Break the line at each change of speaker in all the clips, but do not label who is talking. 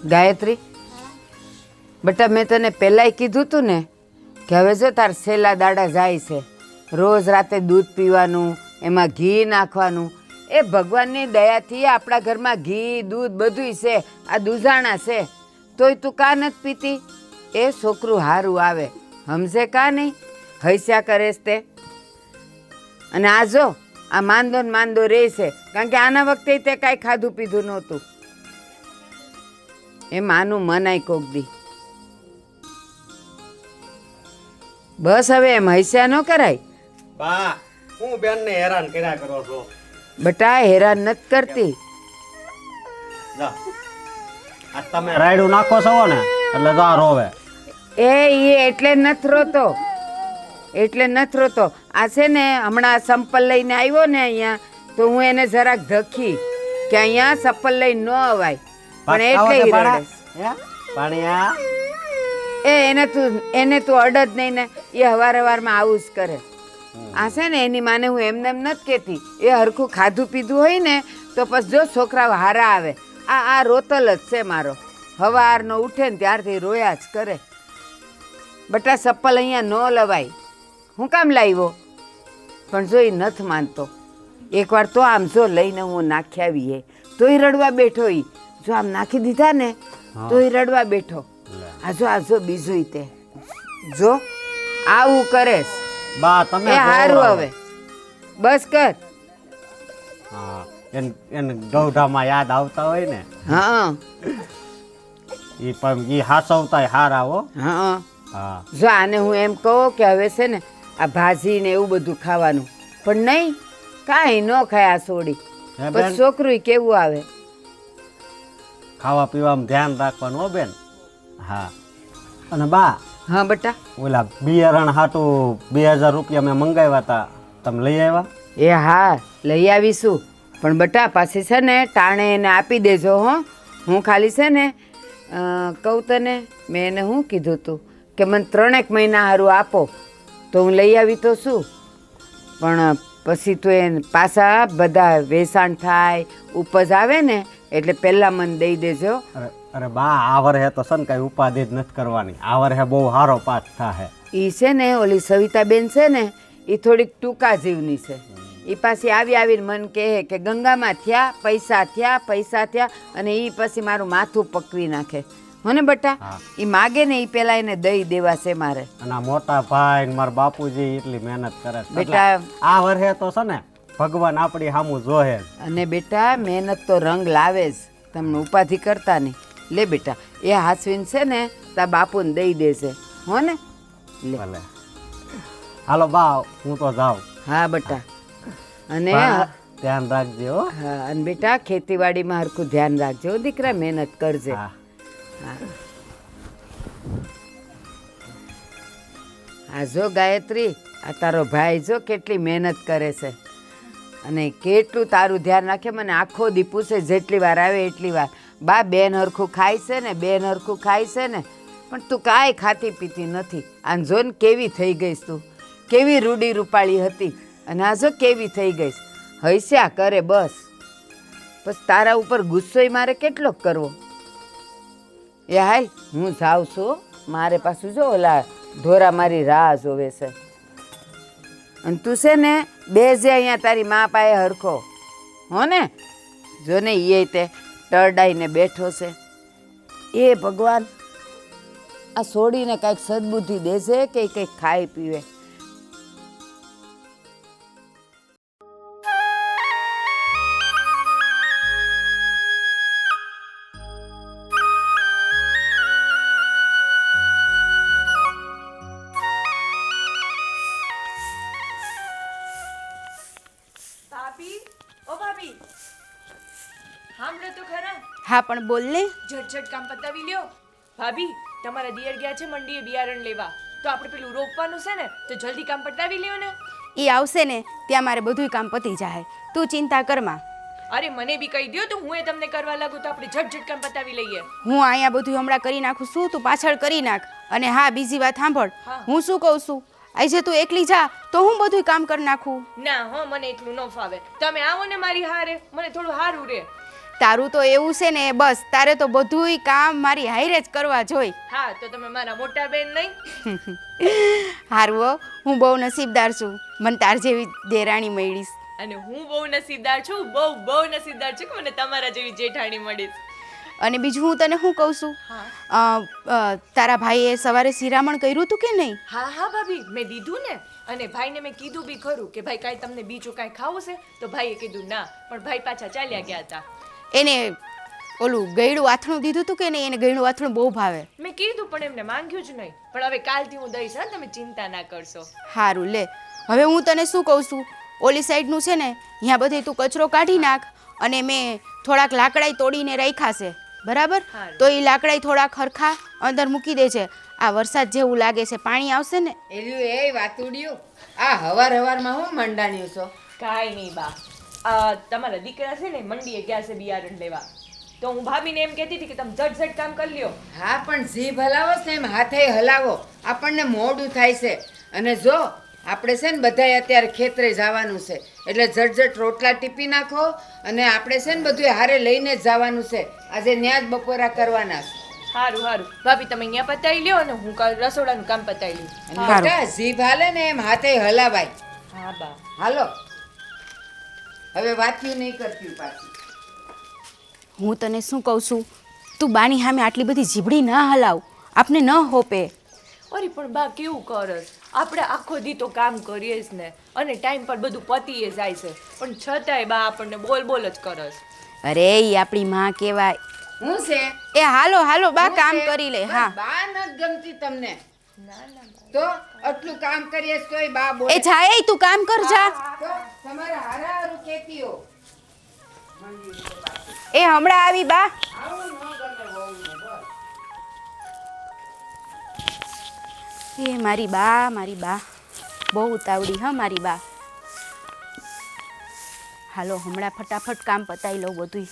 ગાયત્રી, બેટા મેં તને પહેલાંય કીધું તું ને કે હવે જો તાર છેલ્લા દાડા જાય છે, રોજ રાતે દૂધ પીવાનું, એમાં ઘી નાખવાનું. એ ભગવાનની દયાથી આપણા ઘરમાં ઘી દૂધ બધુંય છે, આ દૂધાણા છે, તોય તું કા નથી પીતી? એ છોકરું હારું આવે, સમજે કા નહીં? હૈસ્યા કરેશ તે. અને આ જો આ માંદો ને માંદો રહે છે, કારણ કે આના વખતે તે કાંઈ ખાધું પીધું નહોતું. એમ આનું મનાય કોક દી. બસ હવે એમ હૈસ્યા ન કરાય.
બા હું બેનને હેરાન કર્યા કરો છો.
બટા હેરાન નથી કરતી.
જા આ તમે રાયડું નાખો છો ને એટલે જા રોવે.
એ એટલે નથી રોતો, એટલે નથી રોતો. આ છે ને હમણાં સંપલ લઈને આવ્યો ને અહીંયા, તો હું એને જરાક ધખી કે અહીંયા સંપલ લઈને ન અવાય, પણ એટલે
પાણીયા
એને તું અડ જ નહીં ને, એ હવારમાં આવું જ કરે. આ છે ને એની માને હું એમને એમ નથી કહેતી, એ હરખું ખાધું પીધું હોય ને તો પછી જો છોકરાઓ હારા આવે. આ રોતલ જ છે મારો, હવારનો ઉઠે ને ત્યારથી રોયા જ કરે. બટા ચપ્પલ અહીંયા ન લવાય, હું કામ લાવ્યો? પણ જો એ નથી માનતો. એકવાર તો આમ જો લઈને હું નાખી આવીએ તોય રડવા બેઠો. એ જો આમ નાખી દીધા ને તોય રડવા બેઠો. આ જો બીજું તે જો આવું કરેશ.
બા તમે
એ હારું હવે બસ કર.
હા એને ગૌઢામાં યાદ આવતા હોય ને.
હા
ઈ પણ ઈ હાસવતાય હારા હો.
હા
હા
જો આને હું એમ કહું કે હવે છે ને આ ભાજી ને એવું બધું ખાવાનું, પણ નહીં, કાંઈ ન ખાય આ સોડી. પછી છોકરું કેવું આવે.
ખાવા પીવામાં ધ્યાન રાખવાનું હો બેન. હા અને બા.
હા બટા.
ઓલા બિયારણ હાટું 2000 રૂપિયા મેં મંગાવ્યા હતા, તમે લઈ આવ્યા?
એ હા લઈ આવીશું, પણ બટા પાછી છે ને ટાણે એને આપી દેજો. હો હું ખાલી છે ને કહું તને, મેં એને શું કીધું તું કે મને 3 મહિના સારું આપો તો હું લઈ આવી તો શું, પણ પછી તો એ પાછા બધા વેચાણ થાય, ઉપજ આવે ને એટલે પહેલાં મને દઈ દેજો.
અરે બા આ વર્ષે તો છે ને કઈ ઉપાધિ જ નથી કરવાની, આ વર્ષે બહુ સારો પાક થાય.
એ છે ને ઓલી સવિતાબેન છે ને એ થોડીક ટૂંકા જીવની છે. એ પાછી આવીને મને કહે કે ગંગામાં થયા પૈસા અને એ પછી મારું માથું પકવી નાખે. હો ને બટા, એ માગે ને એ પેલા એને દઈ દેવા છે મારે.
અને આ મોટા ભાઈ મારા બાપુજી એટલી મહેનત કરે
બેટા.
આ વર્ષે તો છે ને ભગવાન આપણી સામું જોહે. અને
બેટા મહેનત તો રંગ લાવે જ, તમને ઉપાધિ કરતા નહીં. લે બેટા એ હાસવીન છે ને તા બાપુને દઈ દેશે. હો ને લે.
હાલો બા હું તો જાઉં.
હા બટા, અને
ધ્યાન રાખજો.
હા અને બેટા ખેતીવાડીમાં હરખું ધ્યાન રાખજો દીકરા, મહેનત કરજે. હા જો ગાયત્રી, આ તારો ભાઈ જો કેટલી મહેનત કરે છે અને કેટલું તારું ધ્યાન રાખે. મને આખો દી પૂછે, જેટલી વાર આવે એટલી વાર, બા બેન હરખું ખાય છે ને, બેન હરખું ખાય છે ને, પણ તું કાંઈ ખાતી પીતી નથી. આને જો ને કેવી થઈ ગઈશ તું, કેવી રૂડી રૂપાળી હતી અને આ જો કેવી થઈ ગઈશ. હૈસ્યા કરે બસ. બસ તારા ઉપર ગુસ્સોય મારે કેટલો કરવો. એ હાલ હું જાઉં છું, મારે પાછું જો ઓલા ધોરા મારી રાહ જોવે છે. અને તું છે ને બેજે અહીંયા તારી મા પાસે હરખો. હો ને જો ને એ તે ટરડાઈને બેઠો છે. એ ભગવાન આ છોડીને કાંઈક સદબુદ્ધિ દેશે કે કંઈક ખાઈ પીવે.
હા પણ બોલ ને.
ઝટઝટ કામ પતાવી લ્યો. ભાભી તમારા દિયર ગયા છે મંડીએ બિયારણ લેવા, તો આપણે પેલું રોપવાનું છે ને, તો જલ્દી કામ પતાવી લ્યો ને.
એ આવશે ને ત્યાં મારે બધું કામ પતી જાય, તું ચિંતા કરમાં.
અરે મને બી કહી દો તો હું એ તમને કરવા લાગુ તો આપણે ઝટઝટ કામ પતાવી લઈએ.
હું અહીંયા બધું હમણાં કરી નાખું છું, તું પાછળ કરી નાખ. અને હા બીજી વાત સાંભળ, હું શું કહું છું, આજે તું એકલી જા તો હું બધું કામ કરી નાખું.
ના હો, મને એટલું ન ફાવે. તમે આવો ને મારી હારે, મને થોડું સારું રહે.
તારું તો એવું છે ને બસ તારે તો બધુંય કામ મારી હાઈરે જ કરવા જોઈ.
હા તો તમે મારા મોટા બેન નહીં.
હારું હો, હું બહુ નસીબદાર છું, મને તાર જેવી દેરાણી મળીશ.
અને હું બહુ નસીબદાર છું, બહુ નસીબદાર છું કે મને તમારા જેવી જેઠાણી મળીશ.
અને બીજું હું તને શું કહું છું, તારા ભાઈએ સવારે શિરામણ કર્યું હતું કે નહીં?
હા ભાભી, મેં દીધું ને. અને ભાઈને મેં કીધું બી ખરું કે ભાઈ કાંઈ તમને બીજું કાંઈ ખાવું છે, તો ભાઈએ કીધું ના, પણ ભાઈ પાછા ચાલ્યા ગયા હતા.
એને ઓલું ગળ્યું આથણું દીધું હતું કે નહીં? એને ગળ્યું આથણું બહુ ભાવે.
મેં કીધું પણ એમને માંગ્યું જ નહીં. પણ હવે કાલથી હું દઈશ, હા, તમે ચિંતા ના કરશો.
સારું લે, હવે હું તને શું કહું છું, ઓલી સાઈડનું છે ને અહીંયા બધે તું કચરો કાઢી નાખ, અને મેં થોડાક લાકડાઈ તોડીને રાખ્યા છે, બરાબર?
હારું.
તો એ લાકડાઈ થોડાક ખરખા અંદર મૂકી દેજે. આ વરસાદ જેવું લાગે છે, પાણી આવશે ને.
એલ્યું એ વાતુડિયું, આ હવારમાં હું મંડાણ્યું છો?
કાંઈ નહીં બા, આ તમારા દીકરા છે ને મંડીએ ગયા છે બિયારણ લેવા, તો હું ભાભીને એમ કહેતી હતી કે તમે ઝટ કામ કરી લ્યો.
હા પણ જીભ હલાવો ને એમ હાથે હલાવો, આપણને મોડું થાય છે. અને જો આપણે છે ને બધાય અત્યારે ખેતરે જવાનું છે, એટલે ઝટ રોટલા ટીપી નાખો, અને આપણે છે ને બધું હારે લઈને જ જવાનું છે. આજે ન્યા જ બપોરા કરવાના છે.
સારું ભાભી, તમે અહીંયા પતાવી લ્યો અને હું કાલ રસોડાનું કામ પતાવી લઉં.
અને બેટા જીભ હાલે ને એમ હાથે હલાવાય.
હા બા.
હાલો, હવે વાત્યું નહીં કરતી પાછી.
હું તને શું કહું છું, તું બાની સામે આટલી બધી જીભડી ના હલાવ, આપને ન હોપે.
અરે પણ બા કેવું કરસ, આપણે આખો દી તો કામ કરીએ જ ને, અને ટાઈમ પર બધું પતીએ જાય છે, પણ છતાંય બા આપણને બોલ જ કરસ.
અરે ઈ આપણી માં કહેવાય.
હું છે
એ હાલો બા,
હું
કામ
છે?
કરી લે.
બસ
હા
બા નથી ગમતી તમને
ના
તો આટલું કામ કરીએ તોય બા બોલે.
એ જા, એ તું કામ કર જા.
તો તમારા હારું કેતી હો.
એ હમણાં આવી બા.
આવું ન ગમે વહુને, બસ.
એ મારી બા બહુ ઉતાવળી હા મારી બા. હાલો હમણાં ફટાફટ કામ પતાવી લઉં બધું.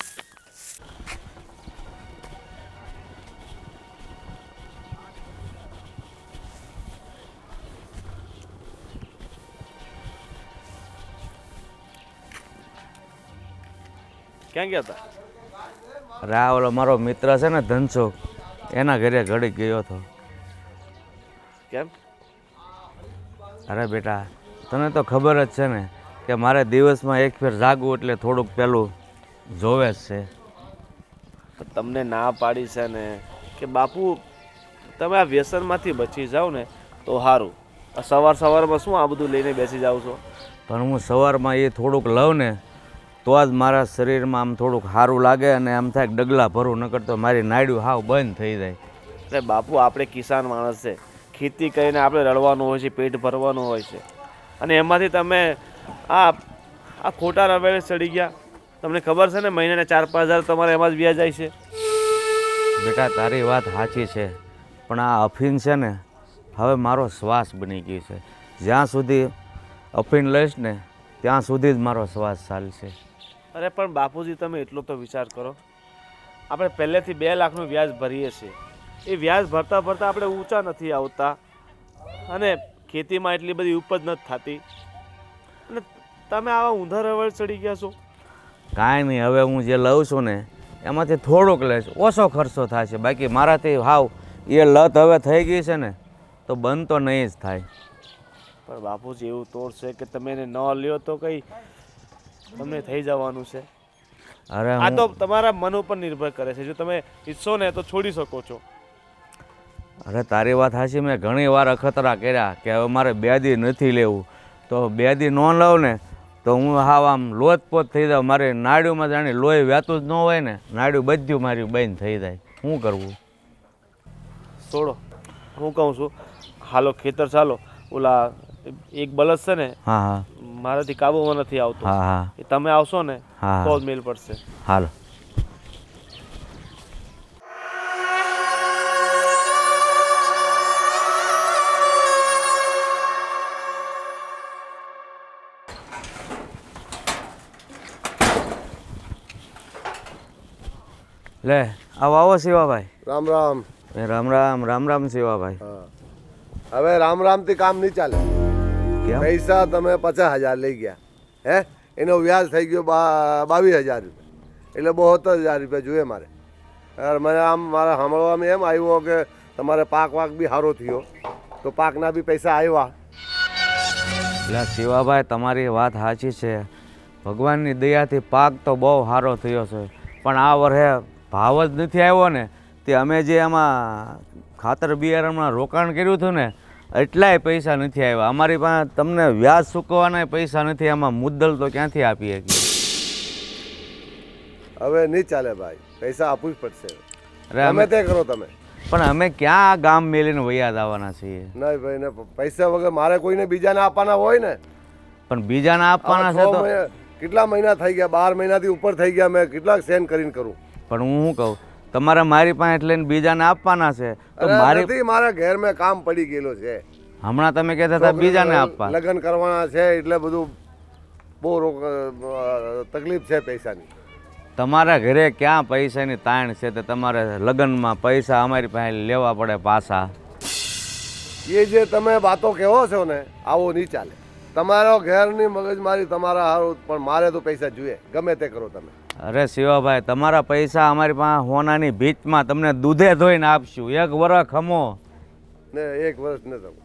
ક્યાં ગયા હતા?
અરે આ ઓલો મારો મિત્ર છે ને ધનસુખ, એના ઘરે ઘડી ગયો હતો.
કેમ?
અરે બેટા, તને તો ખબર જ છે ને કે મારે દિવસમાં એક ફેર જાગવું એટલે થોડુંક પેલું જોવે જ છે.
તમને ના પાડી છે ને કે બાપુ તમે આ વ્યસનમાંથી બચી જાઓ ને તો સારું. સવારમાં શું આ બધું લઈને બેસી જાવ છો?
પણ હું સવારમાં એ થોડુંક લઉં ને તો જ મારા શરીરમાં આમ થોડુંક સારું લાગે, અને આમ થાય કે ડગલા ભરું, ન કરતો મારી નાડ્યું હાવ બંધ થઈ જાય.
એટલે બાપુ આપણે કિસાન માણસ છે, ખેતી કરીને આપણે રળવાનું હોય છે, પેટ ભરવાનું હોય છે, અને એમાંથી તમે આ ખોટા રવેડે ચડી ગયા. તમને ખબર છે ને મહિનાના 4-5 હજાર તમારે એમાં જ વ્યાજ જાય છે.
બેટા તારી વાત સાચી છે, પણ આ અફીણ છે ને હવે મારો શ્વાસ બની ગઈ છે. જ્યાં સુધી અફીણ લઈશ ને ત્યાં સુધી જ મારો શ્વાસ ચાલશે.
અરે પણ બાપુજી તમે એટલો તો વિચાર કરો, આપણે પહેલેથી 2 લાખનું વ્યાજ ભરીએ છીએ, એ વ્યાજ ભરતા આપણે ઊંચા નથી આવતા, અને ખેતીમાં એટલી બધી ઉપજ નથી થતી, અને તમે આવા ઊંધા રવડ ચડી ગયા છો.
કાંઈ નહીં, હવે હું જે લઉં છું ને એમાંથી થોડુંક લઈશ, ઓછો ખર્ચો થશે. બાકી મારાથી હાવ એ લત હવે થઈ ગઈ છે ને તો બંધ તો નહીં જ થાય.
પણ બાપુજી એવું તોડ છે કે તમે એને ન લ્યો તો કંઈ તમને થઈ જવાનું છે.
અરે
આ તો તમારા મન ઉપર નિર્ભર કરે છે, જો તમે ઈચ્છો ને તો છોડી શકો છો.
અરે તારી વાત સાચી, મેં ઘણી વાર અખતરા કર્યા કે હવે મારે 2 દી નથી લેવું, તો 2 દી ન લઉં ને તો હું હાવ આમ લોથપોથ થઈ જાઉં. મારી નાડ્યુંમાં જાણે લોહી વહેતું જ ન હોય ને, નાડ્યું બધું મારી બંધ થઈ જાય. શું કરવું?
છોડો, હું કહું છું હાલો ખેતર ચાલો. ઓલા એક બળદ છે ને,
હા
મારાથી કાબુમાં નથી આવતો,
હા
એ તમે આવશો ને
હા.
તો જ મેલ પડશે.
હાલો. લે આવો શિવાભાઈ.
રામ રામ.
રામ રામ. રામ રામ શિવાભાઈ.
હવે રામ રામ થી કામ નહીં ચાલે.
કેમ?
પૈસા તમે 50,000 લઈ ગયા, હે એનો વ્યાજ થઈ ગયો 22,000 રૂપિયા. એટલે બહુ 70,000 રૂપિયા જોઈએ મારે. યાર મને આમ મારા સાંભળવામાં એમ આવ્યું કે તમારે પાક બી સારો થયો, તો પાકના બી પૈસા આવ્યા.
એટલે શિવાભાઈ તમારી વાત સાચી છે. ભગવાનની દયાથી પાક તો બહુ સારો થયો છે, પણ આ વર્ષે ભાવ જ નથી આવ્યો ને. તે અમે જે એમાં ખાતર બિયારણમાં રોકાણ કર્યું હતું ને એટલાય પૈસા નથી આવ્યા. અમારી પાસે તમને વ્યાજ ચૂકવવાના પૈસા નથી, એમાં મુદ્દલ તો ક્યાંથી આપી શકીએ.
હવે નહીં ચાલે ભાઈ, પૈસા આપવું જ પડશે.
અરે અમે
ગમે તે કરો તમે.
પણ અમે ક્યાં આ ગામ મેલીને વૈયા જવાના છીએ?
નહીં ભાઈ, ને પૈસા વગર મારે કોઈને બીજાને આપવાના હોય ને.
પણ બીજાને આપવાના છે તો
કેટલા મહિના થઈ ગયા, 12 મહિનાથી ઉપર થઈ ગયા, મેં કેટલાક સેન કરીને કરું.
પણ હું શું કહું, તમારે મારી પાસે લઈને બીજાને આપવાના છે તો મારી
મારા ઘેર મેં કામ પડી ગયેલો છે.
હમણાં તમે કહેતા હતા બીજાને આપવા.
લગ્ન કરવાના છે એટલે બધું બહુ તકલીફ છે પૈસાની.
તમારા ઘરે ક્યાં પૈસાની તાણ છે તે તમારે લગ્નમાં પૈસા અમારી પાસે લેવા પડે પાછા.
એ જે તમે વાતો કહો છો ને, આવો નહીં ચાલે. તમારો ઘરની મગજમારી તમારા હારું, પણ મારે તો પૈસા જોઈએ, ગમે તે કરો તમે.
અરે શિવાભાઈ, તમારા પૈસા અમારી પાસે હોનાની ભીતમાં તમને દૂધે ધોઈને આપશું. 1 વર્ષ ખમો
ને 1 વર્ષ ને તમે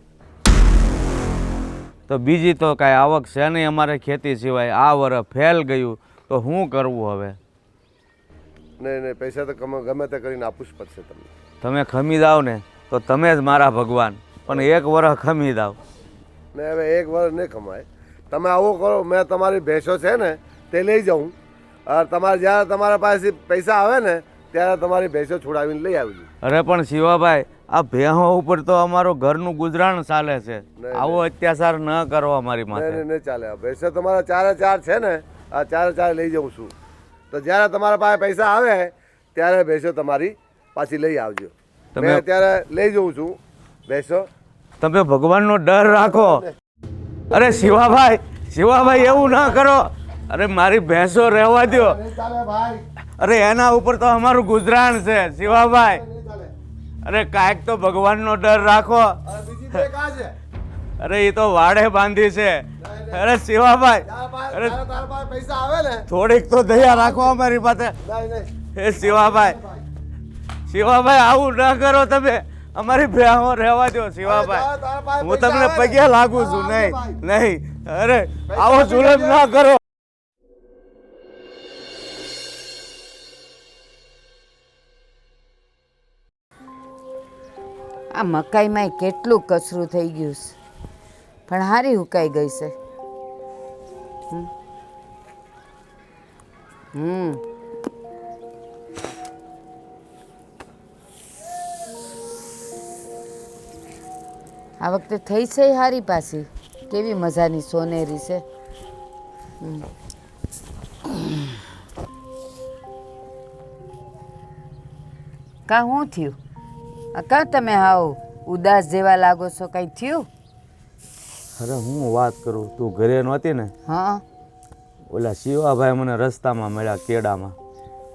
તો બીજી તો કાંઈ આવક છે નહીં અમારે ખેતી સિવાય. આ વર્ષ ફેલ ગયું તો શું કરવું હવે?
નહીં, પૈસા તો ગમે તે કરીને આપવું જ પડશે તમને.
તમે ખમી જાઓ ને તો તમે જ મારા ભગવાન, પણ 1 વર્ષ ખમી જાઓ
ને. હવે 1 વર્ષ નહીં કમાય. તમે આવું કરો, મેં તમારી ભેંસો છે ને તે લઈ જાઉં. તમારે જ્યારે તમારા પાસે પૈસા આવે ને ત્યારે તમારી ભેંસો છોડાવીને લઈ આવજો.
અરે પણ શિવાભાઈ, આ ભેહો ઉપર તો અમારું ઘરનું ગુજરાન ચાલે છે. આવો અત્યાચાર ન કરો અમારી માથે.
નહીં ચાલે. ભેંસો તમારા 4 છે ને, આ 4 લઈ જાઉં છું. તો જ્યારે તમારા પાસે પૈસા આવે ત્યારે ભેંસો તમારી પાછી લઈ આવજો. તમે અત્યારે લઈ જાઉં છું ભેંસો.
તમે ભગવાનનો ડર રાખો. અરે શિવાભાઈ એવું ના કરો. અરે મારી ભેંસો રહેવા દો. અરે એના ઉપર તો અમારું ગુજરાન છે શિવાભાઈ. અરે કાંઈક તો ભગવાનનો ડર રાખો. અરે એ તો વાડે બાંધી છે. અરે શિવાભાઈ, અરે
પૈસા આવે ને
થોડીક તો દયા રાખો અમારી પાસે. એ શિવાભાઈ આવું ના કરો તમે. અમારી ભેહો રહેવા દો શિવાભાઈ. હું તમને પગે લાગુ છું. નહીં અરે આવો જુલમ ના કરો.
આ મકાઈમાં કેટલું કચરું થઈ ગયું છે, પણ હારી હુકાઈ ગઈ છે. આ વખતે થઈ છે હારી પાછી. કેવી મજાની સોનેરી છે. કા શું થયું? કા તમે હાવ ઉદાસ જેવા લાગો છો? કઈ થયું?
અરે હું વાત કરું, તું ઘરે નહોતી ને?
હા.
ઓલા શિવાભાઈ મને રસ્તામાં મળ્યા કેડામાં.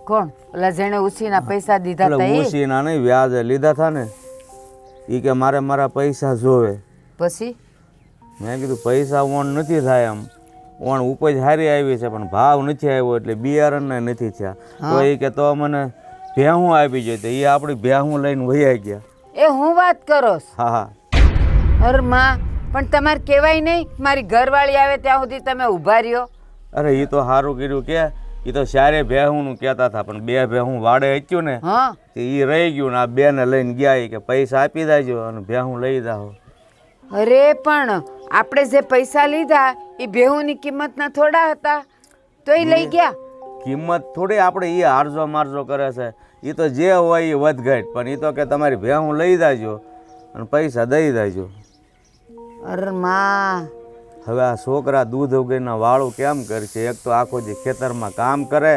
કોણ? ઓલા જેણે ઉછીના પૈસા દીધા હતા એ?
ઉછીના નહીં, વ્યાજે લીધા હતા ને. એ કે મારે મારા પૈસા જોવે.
પછી
મેં કીધું પૈસા ઓણ નથી થાય. એમ ઓણ ઉપજ સારી આવી છે પણ ભાવ નથી આવ્યો એટલે બિયારણ નથી થયા. તો એ કે તો મને ભેહું આપી જોઈએ. એ આપણી ભેહું લઈને વહી ગયા.
એ હું વાત કરો?
હા.
અરે માં, પણ તમારે કહેવાય નહીં મારી ઘરવાળી આવે ત્યાં સુધી તમે ઊભા રહ્યો?
અરે એ તો સારું કર્યું કે એ તો સારે ભેહુંનું કહેતા હતા, પણ 2 ભેહું વાડે હચ્યું ને એ રહી ગયું ને આ 2 ને લઈને ગયા કે પૈસા આપી દેજો અને ભેહું લઈ જાઓ.
અરે પણ આપણે જે પૈસા લીધા એ ભેહુંની કિંમતના થોડા હતા, તો એ લઈ ગયા.
કિંમત થોડી આપણે એ હારજો મારજો કરે છે. એ તો જે હોય એ વધઘટ, પણ એ તો કે તમારી ભેહું લઈ જાજો અને પૈસા દઈ દેજો.
અરે માં,
હવે આ છોકરા દૂધ વગરના વાળું કેમ કરશે? એક તો આખો દી ખેતરમાં કામ કરે.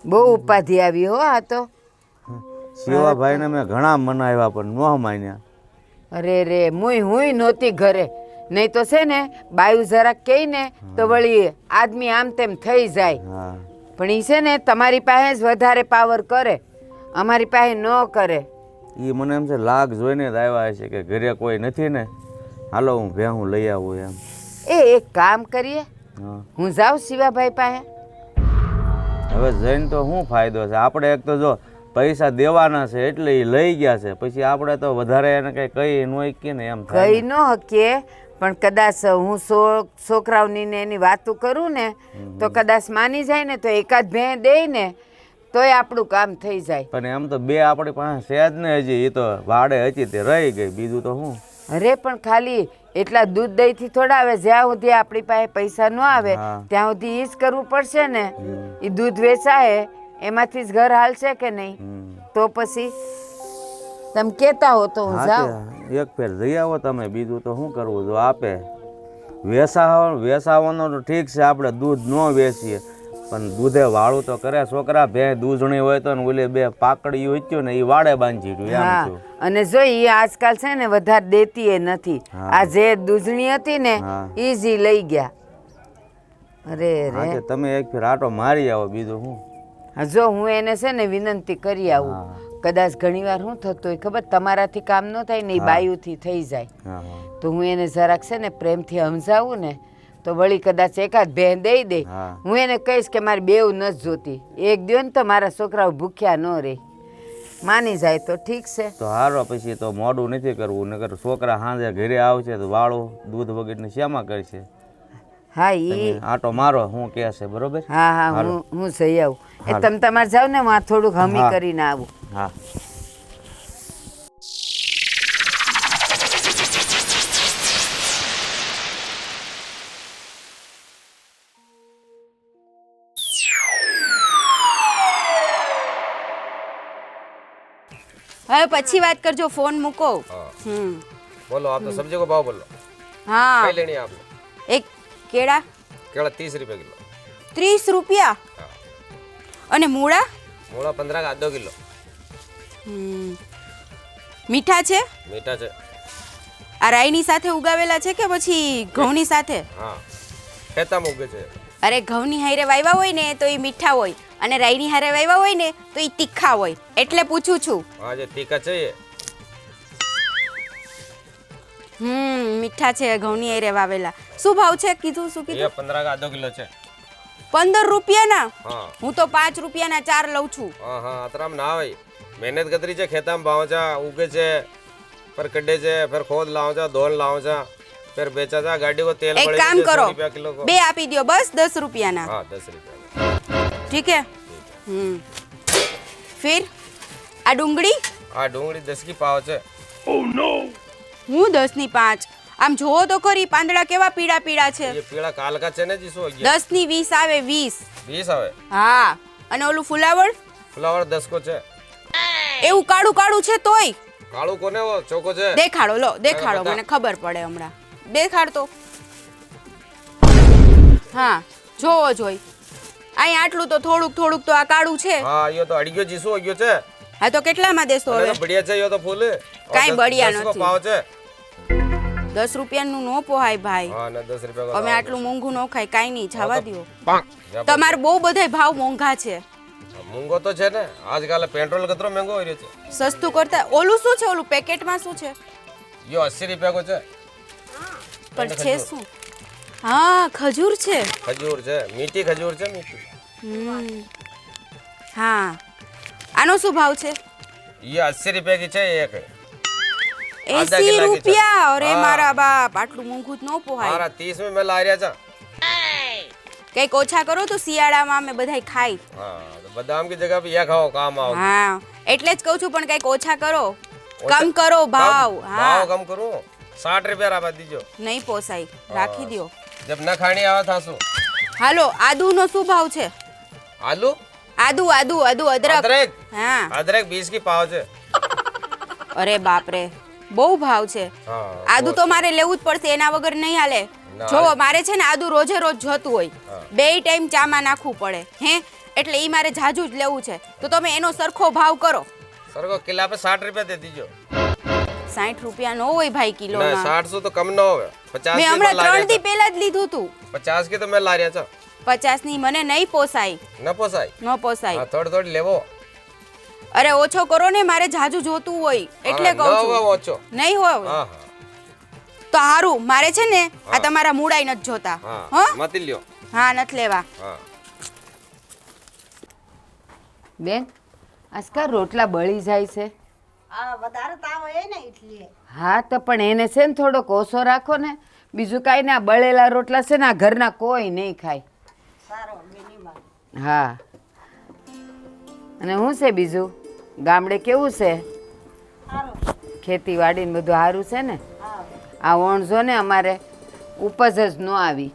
બહુ ઉપાધિ આવી હો આ તો.
શિવાભાઈને મેં ઘણા મનાવ્યા પણ ન માન્યા.
અરે રે, હું નહોતી ઘરે, નહીં તો છે ને બાયું જરાક કહે ને તો વળી આદમી આમ તેમ થઈ જાય. પણ એ છે ને તમારી પાસે જ વધારે પાવર કરે, અમારી પાસે ન કરે.
એ મને એમ છે લાગ જોઈને જ આવ્યા છે કે ઘરે કોઈ નથી ને, હાલો હું ભેહું લઈ આવું એમ.
એક કામ કરીએ, હું જાઉં શિવાભાઈ પાસે.
હવે જઈને તો શું ફાયદો છે? આપણે એક તો જો પૈસા દેવાના છે એટલે એ લઈ ગયા છે, પછી આપણે તો વધારે એને કઈ કહી ન શકીએ ને એમ થાય
કઈ ન હકીએ, પણ કદાચ હું છોકરાઓની ને એની વાતું કરું ને તો કદાચ માની જાય ને તો એકાદ ભે દે ને તોય આપણું કામ થઈ જાય.
પણ એમ તો બે આપણી પાસે છે જ ને હજી, એ તો વાડે હતી તે રહી ગઈ, બીજું તો શું.
અરે પણ ખાલી એટલા દૂધ દહીંથી થોડા આવે, જ્યાં સુધી આપણી પાસે પૈસા ન આવે
હા.
ત્યાં સુધી ઈ જ કરવું પડશે ને. એ દૂધ વેચાય એમાંથી જ ઘર હાલશે કે નહીં? તો પછી તમે કહેતા હો તો હું
હા
જાઉં.
તે એક ફેર જઈ આવો તમે, બીજું તો શું કરવું? જો આપે વેસાવાનો તો ઠીક છે, આપણે દૂધ ન વેચીએ પણ દૂધે વાળું તો કરે છોકરા. ભે દૂધણી હોય તો ને ઓલી બે પાકડીયું ઈચ્યું ને એ વાડે બાંધી એમ
હા,
થયું.
અને જો ઈ આજકાલ છે ને વધારે દેતી એ નથી. આ જે દૂધણી હતી ને
હા.
ઈ જ ઈ લઈ ગયા. અરે
હા
રે
તે તમે એક ફેર આટો મારી આવો, બીજું શું.
હા, જો હું એને છે ને વિનંતી કરી આવું.
હા.
કદાચ ઘણીવાર શું થતું હોય ખબર, તમારાથી કામ ન થાય ને એ બાયુથી થઈ જાય,
હા હા
તો હું એને જરાક છે ને પ્રેમથી સમજાવું ને તો વળી કદાચ એકાદ ભેં દઈ દે.
હા.
હું એને કહીશ કે મારી બેવ નથી જોતી, એક દ્યો ને તો મારા છોકરાઓ ભૂખ્યા ન રહે. માની જાય તો ઠીક છે.
તો હારો, પછી તો મોડું નથી કરવું, નકર છોકરા સાંજે ઘરે આવશે તો વાળું દૂધ વગેરે શ્યામાં કરશે.
હા ઈ
તમે આટો મારો, હું કહે છે બરોબર.
હા હા, હું જઈ આવું. એ તમે તમારે જાવ ને હું આ થોડુંક હમી
હા.
કરીને આવું.
હા
હવે પછી વાત કરજો, ફોન મૂકો.
बोलो आप तो सब्जी को भाव बोलो
હા,
कई लेनी है आपने
એક કેળા
केला 30 रुपए किलो
30 રૂપિયા અને મૂળા
मूला 15 का 2 किलो
હમ. મીઠા છે?
मीठा છે
આ રાઈની સાથે ઉગાવેલા છે કે પછી ઘઉંની સાથે?
हाँ खेता में उगे છે
અરે ઘઉંની હારે વાવ્યા હોય ને તો એ મીઠા હોય અને રાઈની હારે વાવ્યા હોય ને તો એ તીખા હોય, એટલે પૂછું છું.
हाँ જે तीखा છે ये
મીઠા છે ઘઉંની હારે વાવેલા. શું ભાવ છે કીધું? શું
ये
કીધું?
15 का 2 किलो છે
15 રૂપિયાના?
हाँ
હું તો 5 રૂપિયાના 4 લઉં છું.
हाँ हाँ अतराम ना भाई मेहनत कतरी છે ખેતામાં ભાવ છે ઉગે છે પર કડે છે फिर खोद लाओ છે ધોન લાવો છે फिर बेचा था गाड़ी को तेल
એક
पड़े
કામ
100
કરો,
रुपया किलो को
2 આપી દ્યો બસ 10 રૂપિયાના.
हाँ 10 रुपया
ઠીક હે? ફિર આ ડુંગળી
આ ડુંગળી 10 की પાવ છે
હું 10 ની 5. આમ જોવો તો ખરી પાંદડા કેવા પીળા પીળા છે.
ये પીળા કાલકા છે ને જી શું ગયા
10 ની 20 આવે 20.
20 આવે
હા, અને ઓલું ફુલાવર
ફ્લાવર 10 को છે
એવું કાળું કાળું છે તોય.
કાળું કોને વો ચોકો છે
દેખાડો, લો દેખાડો, મને ખબર પડે હમણાં. દેખાડતો. હા, જોવો જોઈ. અહીં આટલું તો થોડુંક થોડુંક તો આ કાળું છે.
હા યો તો અડી ગયો જીસો ગયો છે
હા, તો કેટલામાં દેશો
અરે
હવે?
તો બઢિયા છે યો તો ફૂલ
કાંઈ બઢિયા
10 को
નથી.
પાવ છે
10 રૂપિયાનું નો પોહાય ભાઈ.
હા ને 10 રૂપિયા
અમે આટલું મોંઘું ન ખાય, કાંઈ નહીં, જવા દ્યો.
કો
તમારે બહુ બધાય ભાવ મોંઘા છે.
મૂંગો તો છે ને આજકાલ પેટ્રોલ કતરો મહેંગો હોય રહ્યો છે
સસ્તું કરતા ઓલું શું છે? ઓલું પેકેટમાં શું છે?
યો 80 રૂપિયા કો છે
પણ છે શું? હા, ખજૂર છે.
ખજૂર છે મીઠી ખજૂર છે મીઠી
હમ. હા, આનો શું ભાવ છે?
ये 80 रुपए की છે એક
80
આધા કિલા की
રૂપિયા? અરે
હા.
મારા બાપ, આટલું મોંઘું જ ન પોહાય.
મારા 30 में मैं ला રહ્યા છે
કઈક ઓછા કરો તો શિયાળામાં અમે બધાય ખાઈ.
હા તો બદામ की जगह पे ये खाओ काम आओ
હા, એટલે જ કહું છું, પણ કઈક ઓછા કરો, કમ કરો ભાવ.
भाव
હા,
कम करूं 60 रुपया राबा दीजो
નહીં પોસાય, રાખી દ્યો.
जब न खानी आवा था सु
હાલો, આદુનો શું ભાવ છે?
आलू
આદુ આદુ આદુ, અદરક.
अदरक
હા,
अदरक 20 की पाव છે
અરે બાપ રે, બહુ ભાવ છે.
હા
આદુ તો મારે લેવું જ પડશે, એના વગર નહીં હાલે.
ના
જો
હાલે.
મારે છે ને આદુ રોજે રોજ જોતું હોય,
હા.
2 ટાઈમ ચામાં નાખવું પડે હે, એટલે ઈ મારે જાજુ જ લેવું છે. તો તમે એનો સરખો ભાવ કરો.
सर को किला पे 60 रुपया दे दीजो
60 રૂપિયા નો હોય ભાઈ
ना
કિલોના.
60 से तो कम ना होवे 50
મેં
की
હમણાં
मैं ला
3 દી
रहा
પહેલા જ લીધું તું.
था 50 की तो मैं ला રહ્યા था
50 ની મને નહીં પોસાય,
न पोसाई
ન પોસાય.
हाँ थोड़ी थोड़ी लेवो
અરે ઓછો કરો ને, મારે જાજુ જોતું હોય એટલે
हाँ,
કહું
न होवे
છું.
ઓછો
નહીં હોય
हाँ
તો હારું, મારે છે ને આ તમારા મૂળાઈ નથી જોતા.
हाँ
હા
मत लियो
હા, નથી લેવા.
हाँ
બેન આજકાલ રોટલા બળી જાય છે.
આ વધારે તાવ હોય ને એટલે
હા તો પણ એને છે ને થોડોક ઓછો રાખો ને. બીજું કાંઈ ને આ બળેલા રોટલા છે ને આ ઘરના કોઈ નહીં ખાય.
સારો મિનિમમ.
હા અને શું છે બીજું ગામડે કેવું છે?
સારો.
ખેતીવાડી ને બધું સારું છે ને? આ ઓણજો ને અમારે ઉપજ જ ન આવી.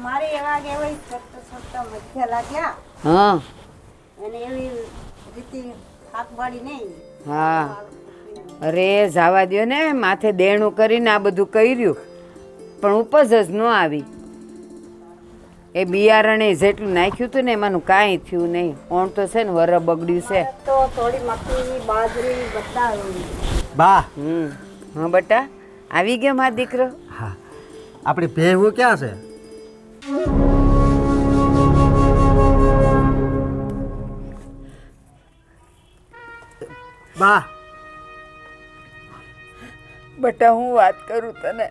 મારે એવા કેવાય છોટા છોટા મધ્ય લાગ્યા
હા
અને એવી રીતે હાથવાળી નહીં.
હા અરે જવા દ્યો ને માથે દેણું કરીને આ બધું કર્યું પણ ઉપજ જ ન આવી. એ બિયારણે જેટલું નાખ્યું હતું ને એમાંનું કાંઈ થયું નહીં. ઓણ તો છે ને વર બગડ્યું છે.
તો થોડી મકઈ બાજરી બધા
બા
હા બટા આવી ગયો મારો દીકરો.
હા આપણી ભેહું ક્યાં છે? બા
બટા હું વાત કરું તને.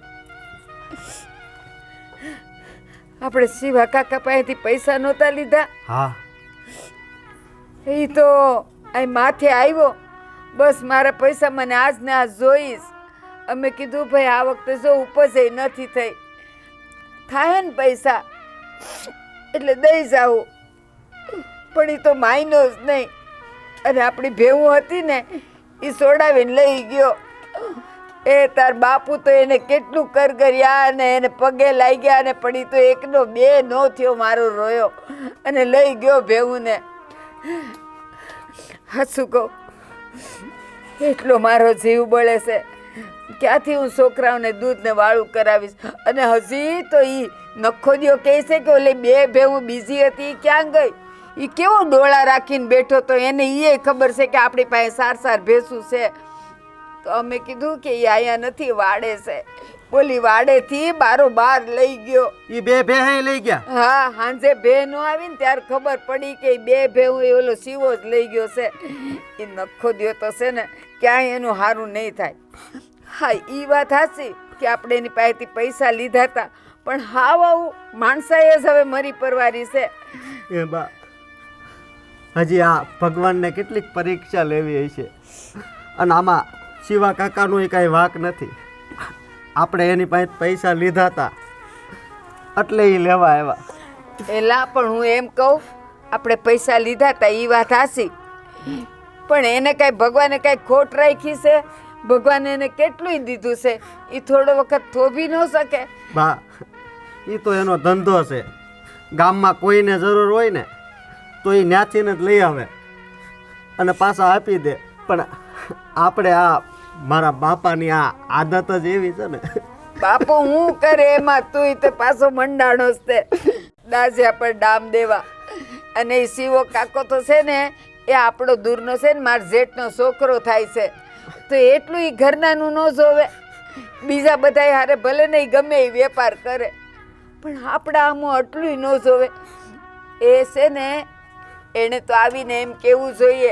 આપણે શિવા કાકા પાસેથી પૈસા નહોતા લીધા.
હા
એ તો અહીં માથે આવ્યો બસ મારા પૈસા મને આજ ને આજ જોઈશ. અમે કીધું ભાઈ આ વખતે જો ઉપજ નથી થઈ થાય ને પૈસા એટલે દઈ જાઉં પણ એ તો માયનો જ નહીં. અને આપણી ભેવું હતી ને એ સોડાવીને લઈ ગયો. એ તાર બાપુ તો એને કેટલું કરગર્યા અને એને પગે લાગ્યા અને પણ એ તો એકનો બે નો થયો મારો રોયો અને લઈ ગયો ભેવુંને. હાચું કહું એટલો મારો જીવ બળે છે. ક્યાંથી હું છોકરાઓને દૂધ ને વાળું કરાવીશ? અને હજી તો એ નખો દ્યો કહે છે કે ઓલી બે ભેવું બીજી હતી ઈ ક્યાં ગઈ? એ કેવો ડોળા રાખીને બેઠો તો એને એ ખબર છે કે આપણી પાસે સાર સાર ભેંસું છે. તો અમે કીધું કે એ આયા નથી વાડે છે. બોલી વાડેથી બારોબાર લઈ ગયો.
એ બે ભેહે લઈ ગયા.
હા હાંજે ભે નો આવી ને ત્યારે ખબર પડી કે ઈ બે ભેવું એ ઓલો શીવો જ લઈ ગયો છે. એ નખો દ્યો તો છે ને ક્યાંય એનું સારું નહીં થાય. હા એ વાત સાચી કે આપણે એની પાસેથી પૈસા લીધા હતા પણ હાવ આવું માણસાએ જ હવે મરી પરવારી છે.
એ બા હજી આ ભગવાનને કેટલીક પરીક્ષા લેવી છે અને આમાં શિવા કાકાનું કાંઈ વાંક નથી. આપણે એની પાસે પૈસા લીધા હતા એટલે એ લેવા આવ્યા.
એલા પણ હું એમ કહું આપણે પૈસા લીધા હતા એ વાત સાચી પણ એને કાંઈ ભગવાને કાંઈ ખોટ રાખી છે? ભગવાને એને કેટલું દીધું છે એ થોડો વખત થોભી ન શકે?
બા એ તો એનો ધંધો છે. ગામમાં કોઈને જરૂર હોય ને તો એ ન્યાથી જ લઈ આવે અને પાછા આપી દે. પણ આપણે આ મારા બાપાની આ આદત જ એવી છે ને.
બાપો હું કરે એમાં તું તે પાછો મંડાણો જ તે દાજ્યા પર ડામ દેવા. અને એ શિવો કાકો તો છે ને એ આપણો દૂરનો છે ને મારા જેઠનો છોકરો થાય છે તો એટલું એ ઘરનાનું ન જોવે. બીજા બધા હારે ભલે નહીં ગમે એ વેપાર કરે પણ આપણા આમાં આટલું ન જોવે. એ છે ને એણે તો આવીને એમ કેવું જોઈએ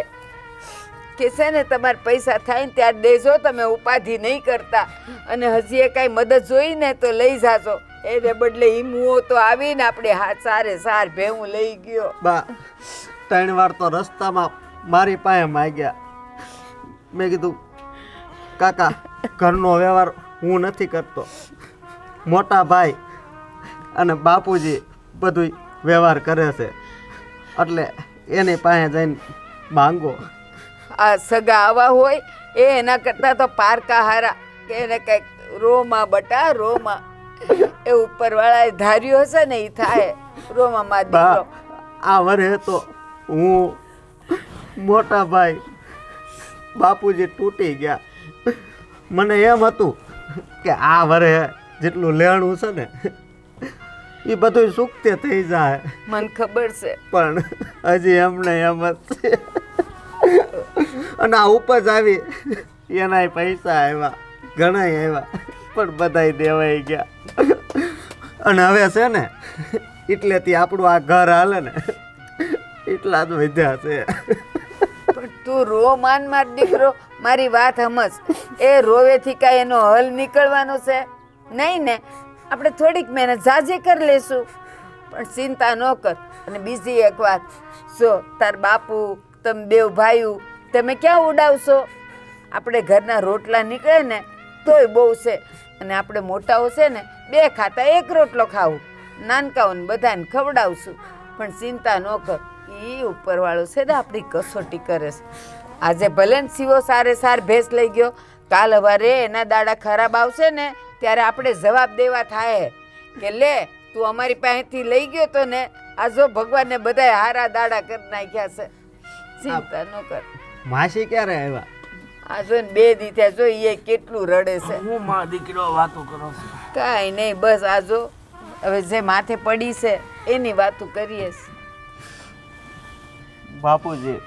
કે છે ને તમારે પૈસા થાય ને ત્યારે દેજો, તમે ઉપાધિ નહીં કરતા અને હજી એ કાંઈ મદદ જોઈ ને તો લઈ જાજો. એને બદલે ઈમુઓ તો આવીને આપણે હાથ સારે સાર ભેવું લઈ ગયો.
બા 3 વાર તો રસ્તામાં મારી પાસે માગ્યા. મેં કીધું કાકા ઘરનો વ્યવહાર હું નથી કરતો, મોટા ભાઈ અને બાપુજી બધું વ્યવહાર કરે છે એટલે એની પાસે જઈને માંગો.
આ સગા આવા હોય એ એના કરતાં તો પારકા હારા કે એને કંઈક રોમાં બટા રોમાં એ ઉપરવાળાએ ધાર્યું હશે ને એ થાય રોમાં માં દીકરો.
આ વરે તો હું મોટા ભાઈ બાપુજી તૂટી ગયા. મને એમ હતું કે આ વરે જેટલું લેણું છે ને એ બધું સુખતે થઈ જાય.
મને ખબર છે
પણ હજી એમને એમ જ છે. અને આ ઉપજ આવી એનાય પૈસા આવ્યા, ઘણાય આવ્યા પણ બધાય દેવાઈ ગયા. અને હવે છે ને એટલેથી આપણું આ ઘર હાલે ને એટલા જ વધ્યા છે.
પણ તું રો માન માર દીકરો, મારી વાત સમજ. એ રોવેથી કાંઈ એનો હલ નીકળવાનો છે નહીં ને. આપણે થોડીક મહેનત ઝાઝી કરી લેશું પણ ચિંતા ન કર. અને બીજી એક વાત, જો તાર બાપુ તમે બેવ ભાઈઓ તમે ક્યાં ઉડાવશો? આપણે ઘરના રોટલા નીકળે ને તોય બહુ છે, અને આપણે મોટાઓ છે ને 2 ખાતા 1 રોટલો ખાવું, નાનકાઓને બધાને ખવડાવશું. પણ ચિંતા ન કર, એ ઉપરવાળો છે ને આપણી કસોટી કરે છે. આજે ભલે ને સીવો સારે સાર ભેંસ લઈ ગયો, કાલ હવારે એના દાડા ખરાબ આવશે ને ત્યારે આપણે જવાબ દેવા થાય કે લે તું અમારી પાસેથી લઈ ગયો તો ને, આ જો ભગવાનને બધાય હારા દાડા કરી નાખ્યા છે. ચિંતા ન કર.
માસી ક્યારે આવ્યા?
આ જો ને 2 દી થયા, જો એ કેટલું રડે છે.
હું મારો દીકરો વાતો કરો છું.
કાંઈ નહીં, બસ આ જો હવે જે માથે પડી છે એની વાતો કરીએ છે.
બાપુજી,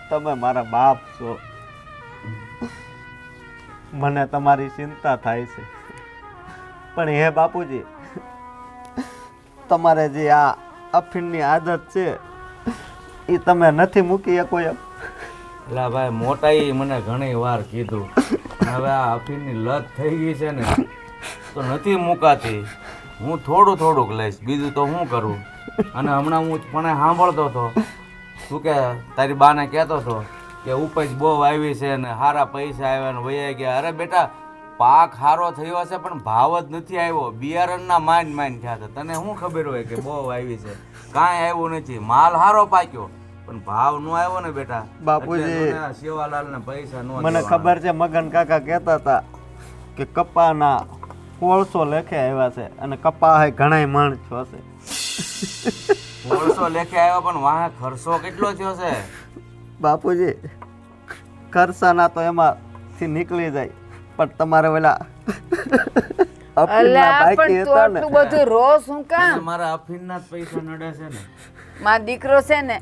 તમે મારા બાપ છો, મને તમારી ચિંતા થાય છે. પણ હે બાપુજી, તમારે જે આ અફીણની આદત છે એ તમે નથી મૂકી શકો એમ?
એટલે ભાઈ મોટાઈ મને ઘણી વાર કીધું, હવે આ અફીણની લત થઈ ગઈ છે ને તો નથી મુકાતી. હું થોડું થોડુંક લઈશ, બીજું તો શું કરું. અને હમણાં હું પણ સાંભળતો હતો, તું કે તારી બાને કહેતો હતો કે ઉપજ બહુ આવી છે ને સારા પૈસા આવ્યા ને વૈયા ગયા. અરે બેટા, પાક સારો થયો હશે પણ ભાવ જ નથી આવ્યો. બિયારણના માઇન થયા હતા. તને શું ખબર હોય કે બહુ આવી છે? કાંઈ આવ્યું નથી. માલ સારો પાક્યો પણ ભાવ નો આવ્યો ને બેટા.
બાપુજી,
શિવાલાલ ને પૈસા નો
મને ખબર છે, મગન કાકા કહેતા હતા કે કપાના 1600 લેખે આવ્યા છે અને કપા ઘણાય મણ છો છે.
1600 લેખે આવ્યા પણ વાહ ખર્ચો કેટલો થયો છે?
બાપુજી, ખર્ચાના તો એમાંથી નીકળી જાય, પણ તમારે ઓલા અફીણના
અલા
બાકી
પણ તું
હતા ને,
આટલું બધું રોજ શું કામ?
મારા અફીણના જ પૈસા નડે છે ને.
મારો દીકરો છે ને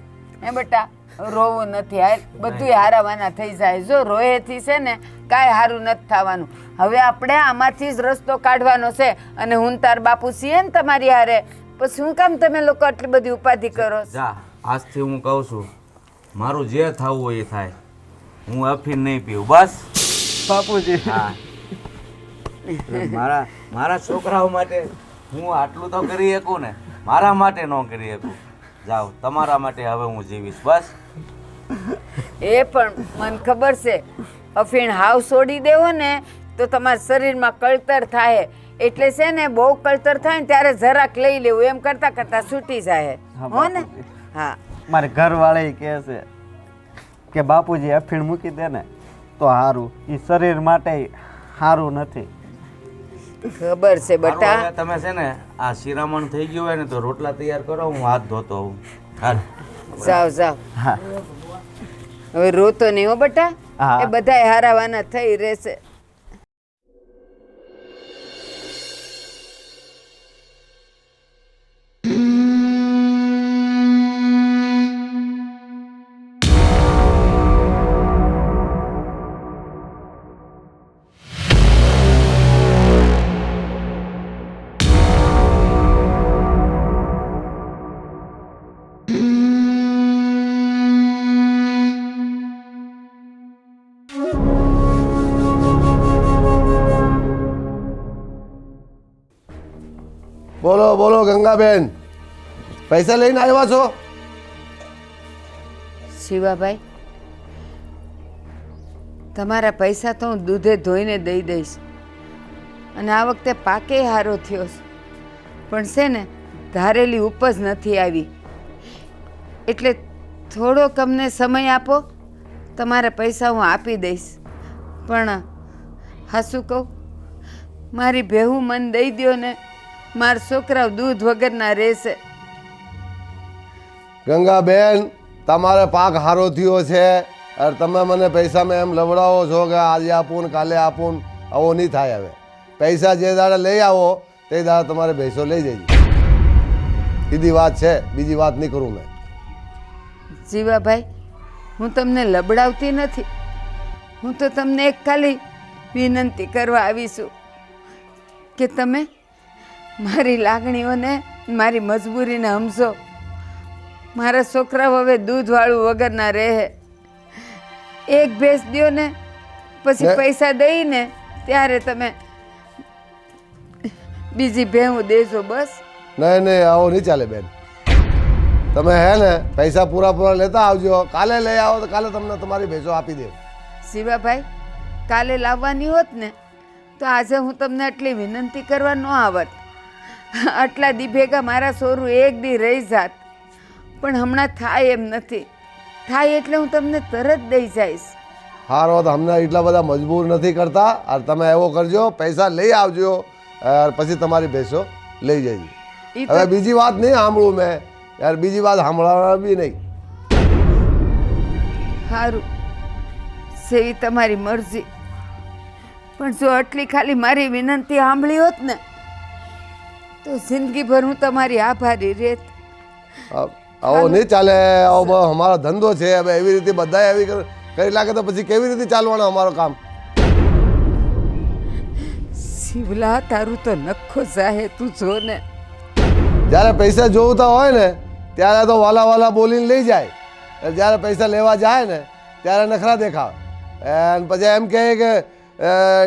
એ બેટા રોવું નથી, હાલ બધું હારાવાના થઈ જાય. જો રોયેથી છે ને કાંઈ સારું નથી થવાનું. હવે આપણે આમાંથી જ રસ્તો કાઢવાનો છે. અને હું તાર બાપુ છીએ ને તમારી હારે, પછી શું કામ તમે લોકો આટલી બધી ઉપાધિ કરો છો?
જા, આજથી હું કહું છું, મારું જે થવું હોય એ થાય. હું અફીણ નહીં પીવું બસ.
બાપુજી
હા, મારા છોકરાઓ માટે હું આટલું તો કરી શકું ને, મારા માટે ન કરી શકું. જાઓ, તમારા માટે હવે હું જીવીશ બસ.
એ પણ મને ખબર છે, અફીણ હાવ છોડી દેવો ને તો તમારા શરીરમાં કળતર થાય. એટલે છે ને બહુ કળતર થાય ને ત્યારે જરાક લઈ લેવું, એમ કરતા કરતા છૂટી જાય. હો ને? હા,
મારે ઘરવાળા કહે છે કે બાપુજી અફીણ મૂકી દે ને તો સારું, એ શરીર માટે સારું નથી.
ખબર છે
હારું,
બટા.
હવે તમે છે ને આ શિરામણ થઈ ગયું હોય ને તો રોટલા તૈયાર કરો, હું હાથ ધોતો હોઉં. હાલ.
જાવ જાવ.
હા
હવે રોતો નહીં હો બટા,
હા.
એ બધાય હારાવાના થઈ રહેશે.
બોલો બોલો ગંગાબેન, પૈસા લઈને આવ્યા છો?
શિવાભાઈ, તમારા પૈસા તો હું દૂધે ધોઈને દઈ દઈશ. અને આ વખતે પાકે હારો થયો છે, પણ છે ને ધારેલી ઉપજ નથી આવી. એટલે થોડોક અમને સમય આપો, તમારા પૈસા હું આપી દઈશ. પણ હા શું કહું, મારી ભેહું મન દઈ દ્યો ને, મારા છોકરાઓ દૂધ વગરના રહેશે.
ગંગાબેન, તમારે પાક સારો થયો છે અને તમે મને પૈસામાં એમ લવડાવો છો કે આજે આપું ને કાલે આપું ને, આવો નહીં થાય. હવે પૈસા જે દાડે લઈ આવો તે દાડે તમારે ભેંસો લઈ જજો. સીધી વાત છે, બીજી વાત નહીં કરું મેં.
જીવાભાઈ, હું તમને લબડાવતી નથી, હું તો તમને એક ખાલી વિનંતી કરવા આવી છું કે તમે મારી લાગણીઓને, મારી મજબૂરીને સમજો. મારા છોકરાઓ હવે દૂધવાળું વગરના રહે. એક ભેંસ દ્યો ને, પછી પૈસા દઈને ત્યારે તમે બીજી ભેહું દેજો બસ.
નહીં નહીં, આવો નહીં ચાલે બેન. તમે હે ને પૈસા પૂરા લેતા આવજો. કાલે લઈ આવો તો કાલે તમને તમારી ભેંસો આપી દે.
શિવાભાઈ કાલે લાવવાની હોત ને તો આજે હું તમને આટલી વિનંતી કરવા ન આવત. આટલા દી ભેગા મારા સોરું એક દી રહી જાત, પણ હમણાં થાય એમ નથી. થાય એટલે હું તમને તરત દઈ જઈશ.
હારો તો અમને એટલા બધા મજબૂર નથી કરતા. અને તમે એવો કરજો, પૈસા લઈ આવજો, પછી તમારી ભેંસો લઈ જજો.
ઈ
હવે
તો
બીજી વાત નહીં સાંભળું મેં યાર, બીજી વાત સાંભળવા બી નહીં.
સારું, સેવી તમારી મરજી, પણ જો આટલી ખાલી મારી વિનંતી સાંભળી હોત ને તો જિંદગીભર હું તમારી આભારી રહેત.
આવો નહીં ચાલે. આવો અમારો ધંધો છે. હવે એવી રીતે બધા એવી કરી લાગે તો પછી કેવી રીતે ચાલવાનું અમારું કામ?
શિવલા તારું તો નખો જાહે, તું જો ને.
જ્યારે પૈસા જોવતા હોય ને ત્યારે તો વાલા બોલીને લઈ જાય. જ્યારે પૈસા લેવા જાય ને ત્યારે નખરા દેખાવે. અને પછી એમ કહે કે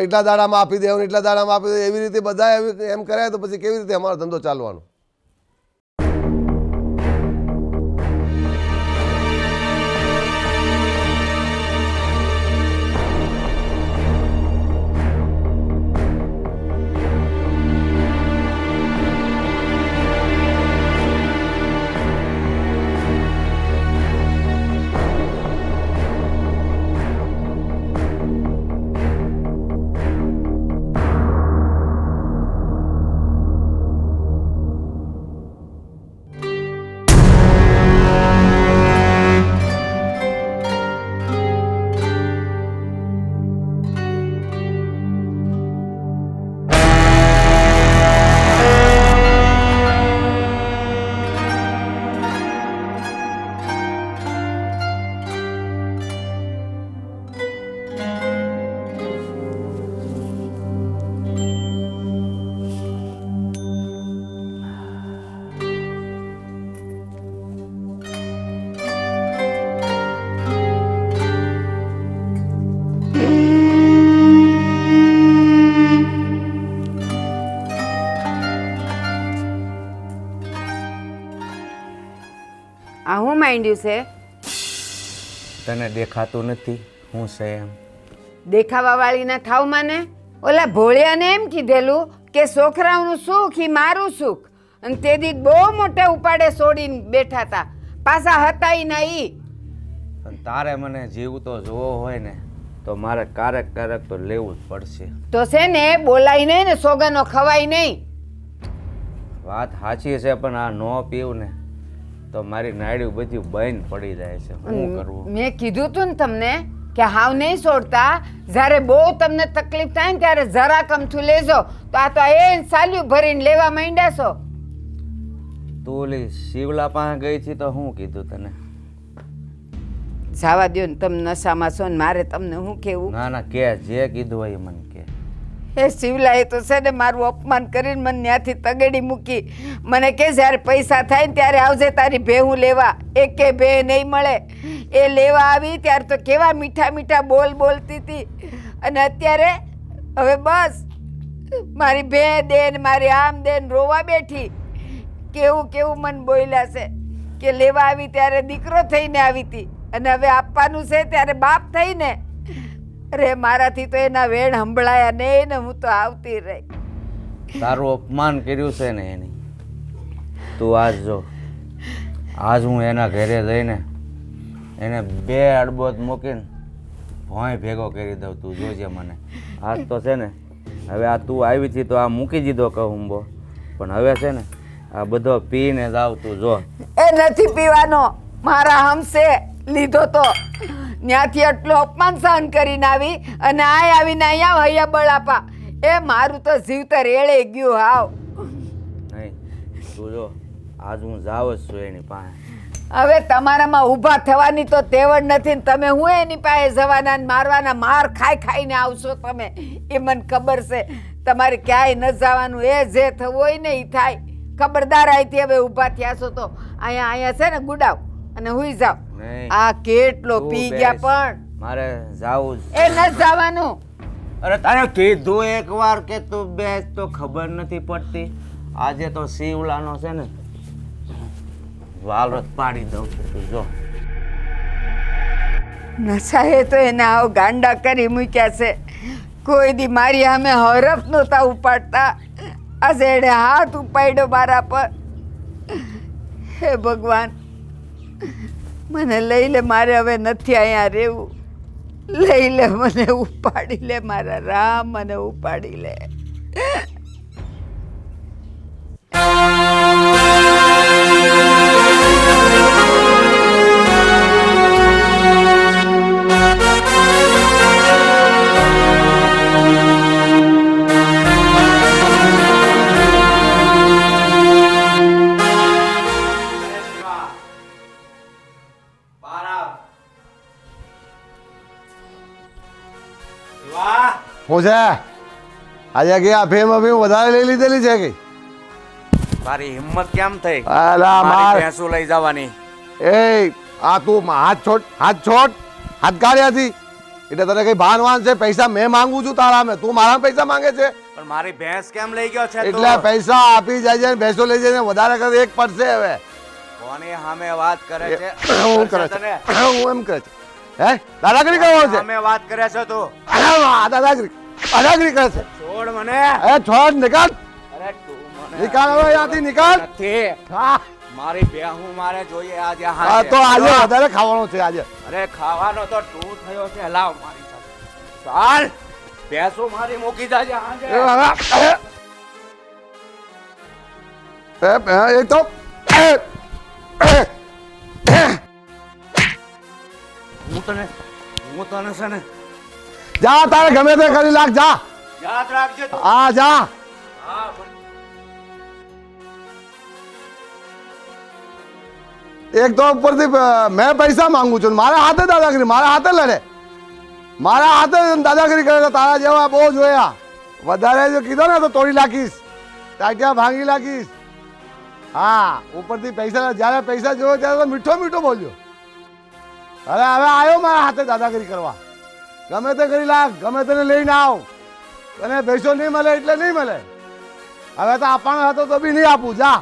એટલા દાડામાં આપી દેવું, એટલા દાડામાં આપી દે. એવી રીતે બધા એમ કરે તો પછી કેવી રીતે અમારો ધંધો ચાલવાનો?
આ હું માંડ્યું છે?
તને દેખાતું નથી હું છે એમ?
દેખાવાવાળી ના થાવ મને. ઓલા ભોળિયાને એમ કીધેલું કે છોકરાઓનું સુખ ઈ મારું સુખ, અને તે દી બહુ મોટા ઉપાડે છોડીને બેઠા હતા, પાછા હતા ઈ નહીં.
પણ તારે મને જીવ તો જોવો હોય ને તો મારે ક્યારેક તો લેવું જ પડશે.
તો છે ને બોલાય નહીં ને સોગનો ખવાય નહીં.
વાત સાચી છે, પણ આ નો પીવું ને તો મારી નાડ્યું બધી બંધ પડી જાય છે. શું કરવું?
મેં કીધું તું ને તમને કે હાવ નહીં છોડતા. જ્યારે બહુ તમને તકલીફ થાય ને ત્યારે જરા કમથું લેજો, તો આ તો એ સાલ્યું ભરીને લેવા માંડ્યા છો.
તું ઓલી શિવલા પાસે ગઈ છે તો શું કીધું તને?
જવા દો ને, તમે નશામાં છો ને મારે તમને શું કેવું?
ના ના, કે જે કીધું હોય એ મને કે.
એ શિવલાએ તો છે ને મારું અપમાન કરીને મને ત્યાંથી તગડી મૂકી. મને કે જ્યારે પૈસા થાય ને ત્યારે આવજે તારી ભેહું લેવા. એકે ભે નહીં મળે. એ લેવા આવી ત્યારે તો કેવા મીઠા મીઠા બોલ બોલતી હતી, અને અત્યારે હવે બસ મારી ભે દે ને મારી આમ દે ને રોવા બેઠી. કેવું કેવું મન બોલ્યા છે કે લેવા આવી ત્યારે દીકરો થઈને આવી હતી, અને હવે આપવાનું છે ત્યારે બાપ થઈને. અરે મારાથી તો એના વેણ સંભળાયા નહીં ને હું તો આવતી રહી.
તારું અપમાન કર્યું છે ને એની. તું આજ જો, આજ હું એના ઘરે જઈને એને 2 અડબોત મૂકીને ભોંય ભેગો કરી દઉં. તું જોજે મને. આજ તો છે ને હવે આ તું આવી હતી તો આ મૂકી દીધો કહુંબો, પણ હવે છે ને આ બધો પીને જાવ. તું જો,
એ નથી પીવાનો. મારા હમસે લીધો તો ત્યાંથી આટલું અપમાન સહન કરીને આવી, અને આવીને અહીંયા હૈયા બળાપા. એ મારું તો જીવતર એળે ગયું હાવ.
નહીં તું જો, આજ હું જાવ જ છું એની પાસે.
હવે તમારામાં ઊભા થવાની તો તેવડ નથી ને તમે હું એની પાસે જવાના ને મારવાના. માર ખાઈને આવશો તમે, એ મને ખબર છે. તમારે ક્યાંય ન જવાનું. એ જે થવું હોય ને એ થાય. ખબરદાર અહીંથી હવે ઊભા થયા છો તો અહીંયા છે ને ગુડાવ અને હુઈ જાવ. આ કેટલો પી ગયા, પણ
મારે જાવું જ.
એ ન જવાનું.
અરે તારે કીધું એકવાર કે તું બેસ તો ખબર નથી પડતી. આજે તો શિવલાનો છે ને વાલરત પાડી દઉં છું તું જો.
નશાએ તો એને આવ ગાંડા કરી મૂક્યા છે. કોઈ દી મારી સામે હરફ નહોતા ઉપાડતા, આજે એણે હાથ ઉપાડ્યો મારા પર. હે ભગવાન, મને લઈ લે, મારે હવે નથી અહીંયા રહેવું. લઈ લે, મને ઉપાડી લે મારા રામ, મને ઉપાડી લે.
હું છે આજે કે આ ફેમ અભી વધારે લઈ લીધેલી છે કે
તારી હિંમત કેમ થઈ
અલા
મારી
માર
ભેંસું લઈ જવાની?
એ આ તું હાથ છોડ, હાથ છોડ, હાથ કાઢ્યાથી. એટલે તને કઈ ભાન વાન છે? પૈસા મેં માંગુ છું તારા, મેં તું મારા પૈસા માંગે છે?
પણ મારી ભેંસ કેમ લઈ ગયો છે તું?
એટલે પૈસા આપી જાય છે, ભેંસો લઈ જઈને વધારે કરે એક પડશે. હવે
કોની સામે વાત કરે છે?
હું કરે છે? હું એમ કરે છે? હે દાદાગીરી કરવાનો છે?
સામે વાત કરે છે તું?
દાદાગીરી, દાદાગીરી કરે છે?
છોડ મને.
એ છોડ, નીકળ,
અરે તું મને
નીકળ હવે અહીંયાથી, નીકળ.
નથી.
હા
મારી ભેંસું મારે જોઈએ આજે.
હા, તો આજે વધારે ખાવાનું છે આજે.
અરે ખાવાનો તો તું થયો છે. લાવ મારી સાથે ચાલ. ભેંસું મારી મૂકી જાજે આજે.
એ તો
હું તને છે ને
જા, તારે ગમે તે કરી લાગ, જા.
યાદ રાખજે તું.
હા જા.
હા
એક તો ઉપરથી મેં પૈસા માંગુ છું, મારા હાથે દાદાગીરી, મારા હાથે લડે, મારા હાથે દાદાગીરી કરે. તારા જેવા બહુ જોયા. વધારે જો કીધો ને તો તોડી નાખીશ, ટાટિયા ભાંગી નાખીશ. હા, ઉપરથી પૈસા, જ્યારે પૈસા જોયો ત્યારે તો મીઠો મીઠો બોલ્યો. અરે હવે આવ્યો મારા હાથે દાદાગીરી કરવા. ગમે તે કરી લાગ, ગમે તેને લઈને આવ. તને પૈસો નહીં મળે એટલે નહીં મળે. હવે તો આપવાનો હતો તો બી નહીં આપું. જા.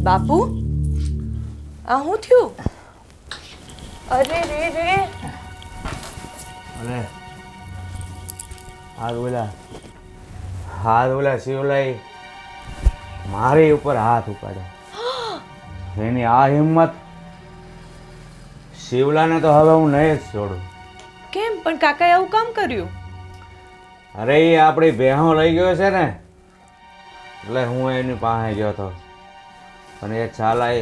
બાપુ, આ શું થયું? અરે રે રે,
અરે હાથ ઓલા શિવલાઈ મારી ઉપર હાથ ઉપાડ્યો. એની આ હિંમત. શિવલાને તો હવે હું નહીં જ છોડું.
કેમ પણ કાકાએ આવું કામ કર્યું?
અરે એ આપણી ભેહો લઈ ગયો છે ને, એટલે હું એની પાસે ગયો હતો. અને એ ચાલાએ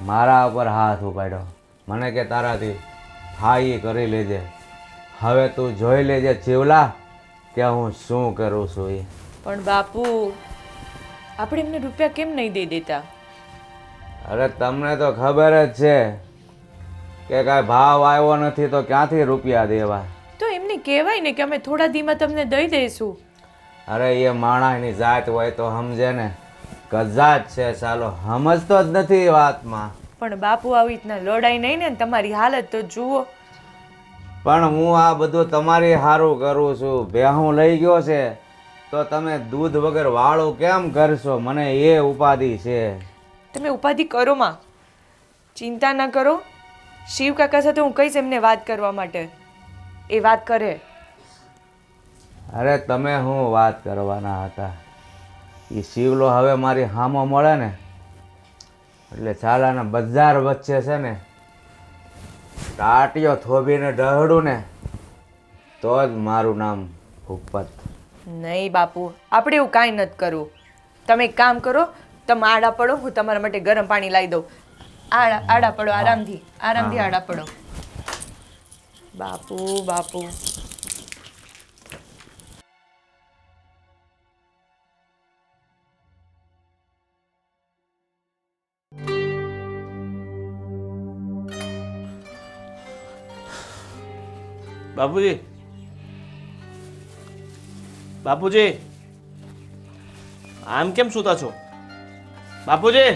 મારા ઉપર હાથ ઉપાડ્યો. મને કે તારાથી હા એ કરી લેજે. હવે તું જોઈ લેજે શિવલા કે હું શું કરું છું એ.
પણ બાપુ, આપણે એમને રૂપિયા કેમ નહીં દઈ દેતા?
અરે તમને તો ખબર જ છે કે કાંઈ ભાવ આવ્યો નથી તો ક્યાંથી રૂપિયા દેવા.
તો એમને કહેવાય ને કે અમે થોડા દીમાં તમને દઈ દઈશું.
અરે એ માણસની જાત હોય તો સમજે ને, કજાત છે ચાલો, સમજતો જ નથી વાતમાં.
પણ બાપુ આવી રીતના લડાઈ નહીં ને, તમારી હાલત તો જુઓ.
પણ હું આ બધું તમારી સારું કરું છું. ભેહું લઈ ગયો છે તો તમે દૂધ વગર વાળું કેમ કરશો? મને એ ઉપાધિ છે.
તમે ઉપાધિ કરો માં, ચિંતા ના કરો. શિવ કાકા સાથે હું કહીશ એમને વાત કરવા માટે, એ વાત કરે.
અરે તમે શું વાત કરવાના હતા? એ શિવલો હવે મારી હામો મળે ને એટલે ચાલાના બજાર વચ્ચે છે ને ટાટિયો થોભીને ડહડું ને તો જ મારું નામ ભૂપત.
નહીં બાપુ, આપણે એવું કાંઈ નથી કરવું. તમે એક કામ કરો, તમે આડા પડો, હું તમારા માટે ગરમ પાણી લાવી દઉં. આડા પડો, આરામથી આરામથી આડા પડો. બાપુ બાપુ,
બાપુજી, બાપુજી, આમ કેમ સૂતા છો? બાપુજી,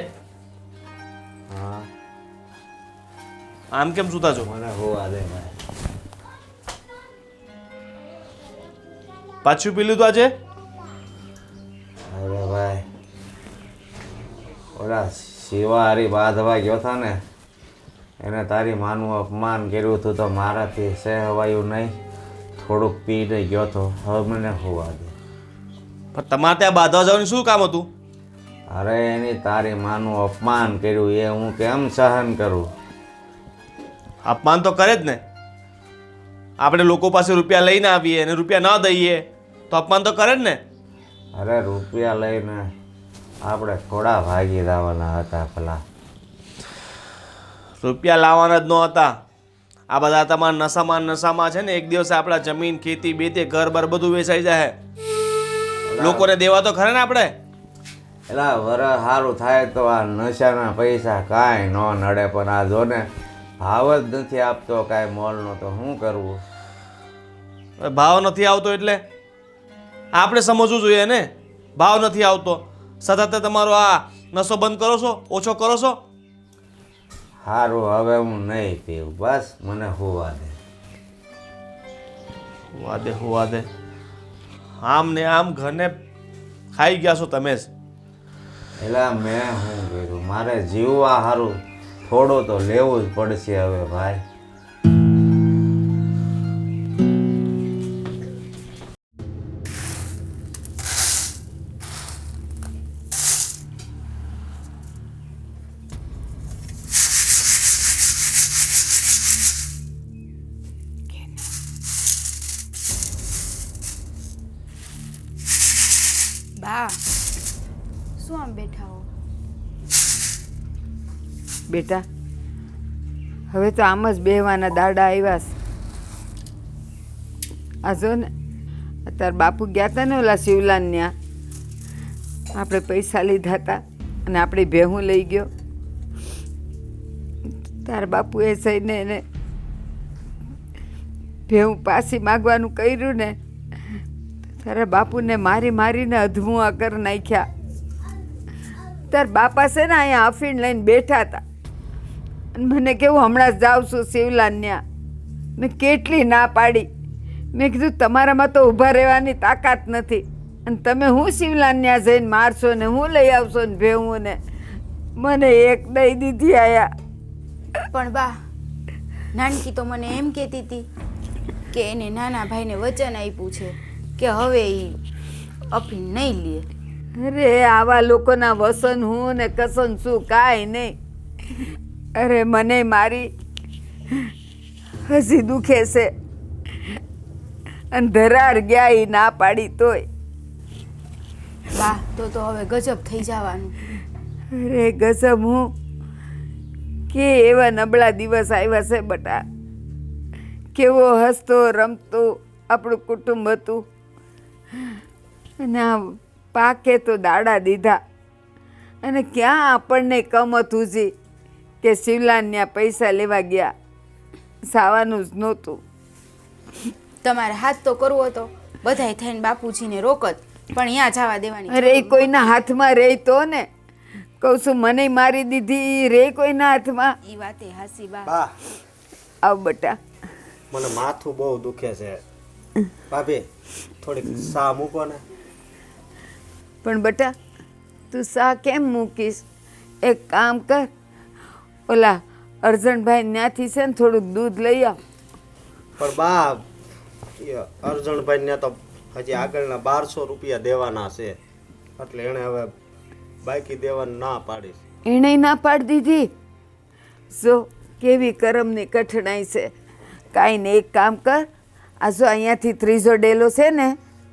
હા
આમ કેમ સૂતા છો?
મને હોવા દે ભાઈ.
પાછું પી લીધું આજે?
અરે ભાઈ, ઓલા શિવાહારી બાંધવા ગયો હતા ને, એને તારી માનું અપમાન કર્યું હતું તો મારાથી સહેવાયું નહીં. થોડુંક પીને ગયો હતો, હવે મને હોવા દે.
પણ તમારે ત્યાં બાંધવા જવાનું શું કામ હતું?
અરે એની તારી માનું અપમાન કર્યું એ હું કેમ સહન કરું?
અપમાન તો કરે જ ને. આપણે લોકો પાસે રૂપિયા લઈને આવીએ અને રૂપિયા ન દઈએ તો અપમાન તો કરે જ ને.
અરે રૂપિયા લઈને આપણે થોડા ભાગી જવાના હતા પેલા.
રૂપિયા લાવવાના જ ન હતા. આ બધા તમારા નશામાં છે ને, એક દિવસ આપણા જમીન ખેતી બેતી ઘર બાર બધું વેચાઈ જાય. લોકોને દેવા તો ખરે ને આપણે.
એલા વરસ સારું થાય તો આ નશાના પૈસા કાંઈ ન નડે, પણ આ જો ને ભાવ જ નથી આપતો કાંઈ મોલનો, તો શું કરવું?
ભાવ નથી આવતો એટલે આપણે સમજવું જોઈએ ને. ભાવ નથી આવતો સતત તમારો આ નશો બંધ કરો છો, ઓછો કરો છો.
સારું, હવે હું નહીં પીવું, બસ મને હોવા દે.
હોવા દે. આમ ને આમ ઘરને ખાઈ ગયા છો તમે જ.
એલા મેં શું કર્યું? મારે જીવવા સારું થોડું તો લેવું જ પડશે હવે ભાઈ.
બા, શું આમ બેઠા હો?
બેટા, હવે તો આમ જ બેહવાના દાડા આવ્યા છે. આ જો ને, અત્યારે બાપુ ગયા હતા ને ઓલા શિવલાન ત્યાં, આપણે પૈસા લીધા હતા અને આપણી ભેહું લઈ ગયો. તારા બાપુએ જઈને એને ભેહું પાછી માગવાનું કર્યું ને, તારા બાપુને મારીને અધમુઆ કરી નાખ્યા. તાર બાપા છે ને અહીંયા અફીણ લઈને બેઠા હતા અને મને કેવું હમણાં જ જાઉં છું શિવલાન ત્યાં. મેં કેટલી ના પાડી. મેં કીધું તમારામાં તો ઊભા રહેવાની તાકાત નથી અને તમે હું શિવલાન ત્યાં જઈને મારશો ને હું લઈ આવશો ને ભેવું ને. મને એક દઈ દીધી આયા.
પણ બા, નાનકી તો મને એમ કહેતી હતી કે એને નાના ભાઈને વચન આપ્યું છે કે હવે એ અફીણ નહીં લે.
અરે આવા લોકોના વસન હું ને કસન શું કાંઈ નહીં. અરે મને મારી હજી દુખે છે અને ધરાર ગયા એ ના પાડી તોય.
બા, તો હવે ગજબ થઈ જવાનું.
અરે ગજબ હું કે એવા નબળા દિવસ આવ્યા છે બટા. કેવો હસતો રમતો આપણું કુટુંબ હતું અને આ પાકે તો દાડા દીધા. અને ક્યાં આપણને કમ હતું જી કે શિવલાન ત્યાં પૈસા લેવા ગયા, સાવાનું જ નહોતું.
તમારે હાથ તો કરવો હતો બધાય થઈને બાપુજીને રોકત, પણ અહીંયા જવા દેવાની.
અરે એ કોઈના હાથમાં રહી તો ને, કહું છું મને મારી દીધી રે કોઈના હાથમાં.
ઈ વાતે હાસી બા.
બા,
આવ બટા.
મને માથું બહુ દુખે છે. ભાભી થોડીક સા મૂકો ને.
પણ બટા તું સા કેમ મૂકીશ? એક કામ કર, ઓલા અર્જણભાઈ ત્યાંથી છે ને થોડુંક દૂધ લઈ આવ.
પણ બા, એ અર્જણભાઈ ને તો હજી આગળના 1200 રૂપિયા દેવાના છે, એટલે એણે હવે બાકી દેવાનું ના પાડી.
એણે ના પાડી દીધી. જો કેવી કરમની કઠણાઈ છે. કાંઈ ને એક કામ કર, આ જો અહીંયાથી ત્રીજો ડેલો છે ને,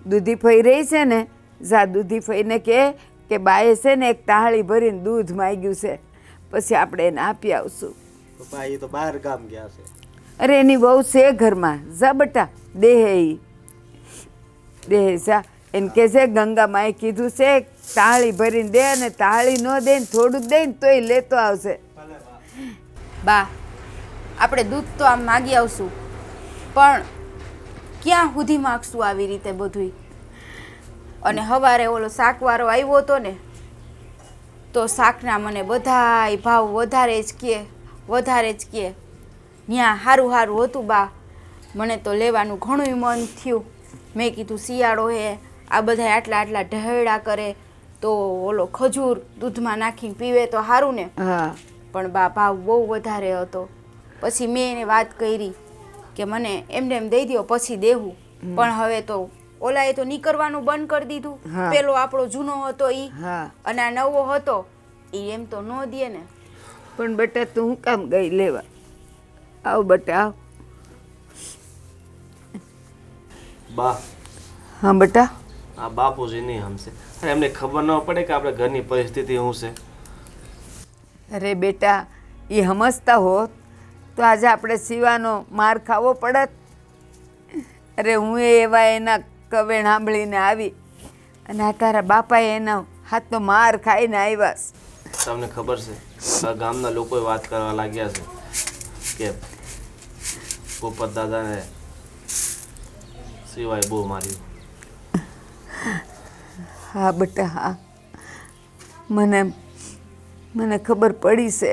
દૂધી ફઈ રહી છે ને, જા દૂધી ફઈને કે બાએ છે ને એક તાળી ભરીને દૂધ માંગ્યું છે, પછી આપણે એને આપી આવશું.
બા એ તો બહાર ગામ ગયા છે.
અરે એની બહુ છે ઘરમાં, જા બટા દેહે ઈ દેહે જા. એને કે છે ગંગા માએ કીધું છે તાળી ભરીને દે, અને તાળી ન દે ને થોડુંક દે ને તોય લેતો આવશે.
બા, આપણે દૂધ તો આમ માગી આવશું, પણ ક્યાં સુધી માગશું આવી રીતે બધુંય? અને સવારે ઓલો શાકવાળો આવ્યો હતો ને, તો શાકના મને બધાય ભાવ વધારે જ કહે. ત્યાં સારું સારું હતું બા, મને તો લેવાનું ઘણું મન થયું. મેં કીધું શિયાળો હે, આ બધા આટલા ઢહેડા કરે તો ઓલો ખજૂર દૂધમાં નાખીને પીવે તો સારું ને.
હા
પણ બા ભાવ બહુ વધારે હતો. પછી મેં એને વાત કરી કે મને એમને એમ દઈ દો પછી દેવું. પણ હવે તો ઓલાએ તો નીકળવાનું બંધ કરી દીધું.
હા.
પેલો આપણો જૂનો હતો ઈ
હા
અને આ નવો હતો ઈ એમ તો ન દે ને.
પણ બેટા તું હું કામ ગઈ લેવા? આવ બેટા આવ.
બા
હા બેટા.
આ બાપુજી નહીં હમશે, અને એમને ખબર ન પડે કે આપણે ઘરની પરિસ્થિતિ શું છે.
અરે બેટા એ સમજતા હોત તો આજે આપણે શિવાનો માર ખાવો પડત. અરે હું એવા એના કવેણ સાંભળીને આવી અને આ તારા બાપાએ એના હાથનો માર ખાઈને આવ્યા છે.
તમને ખબર છે, આ ગામના લોકોએ વાત કરવા લાગ્યા છે કે ભૂપત દાદાને સિવાય બહુ માર્યું.
હા બેટા હા, મને ખબર પડી છે.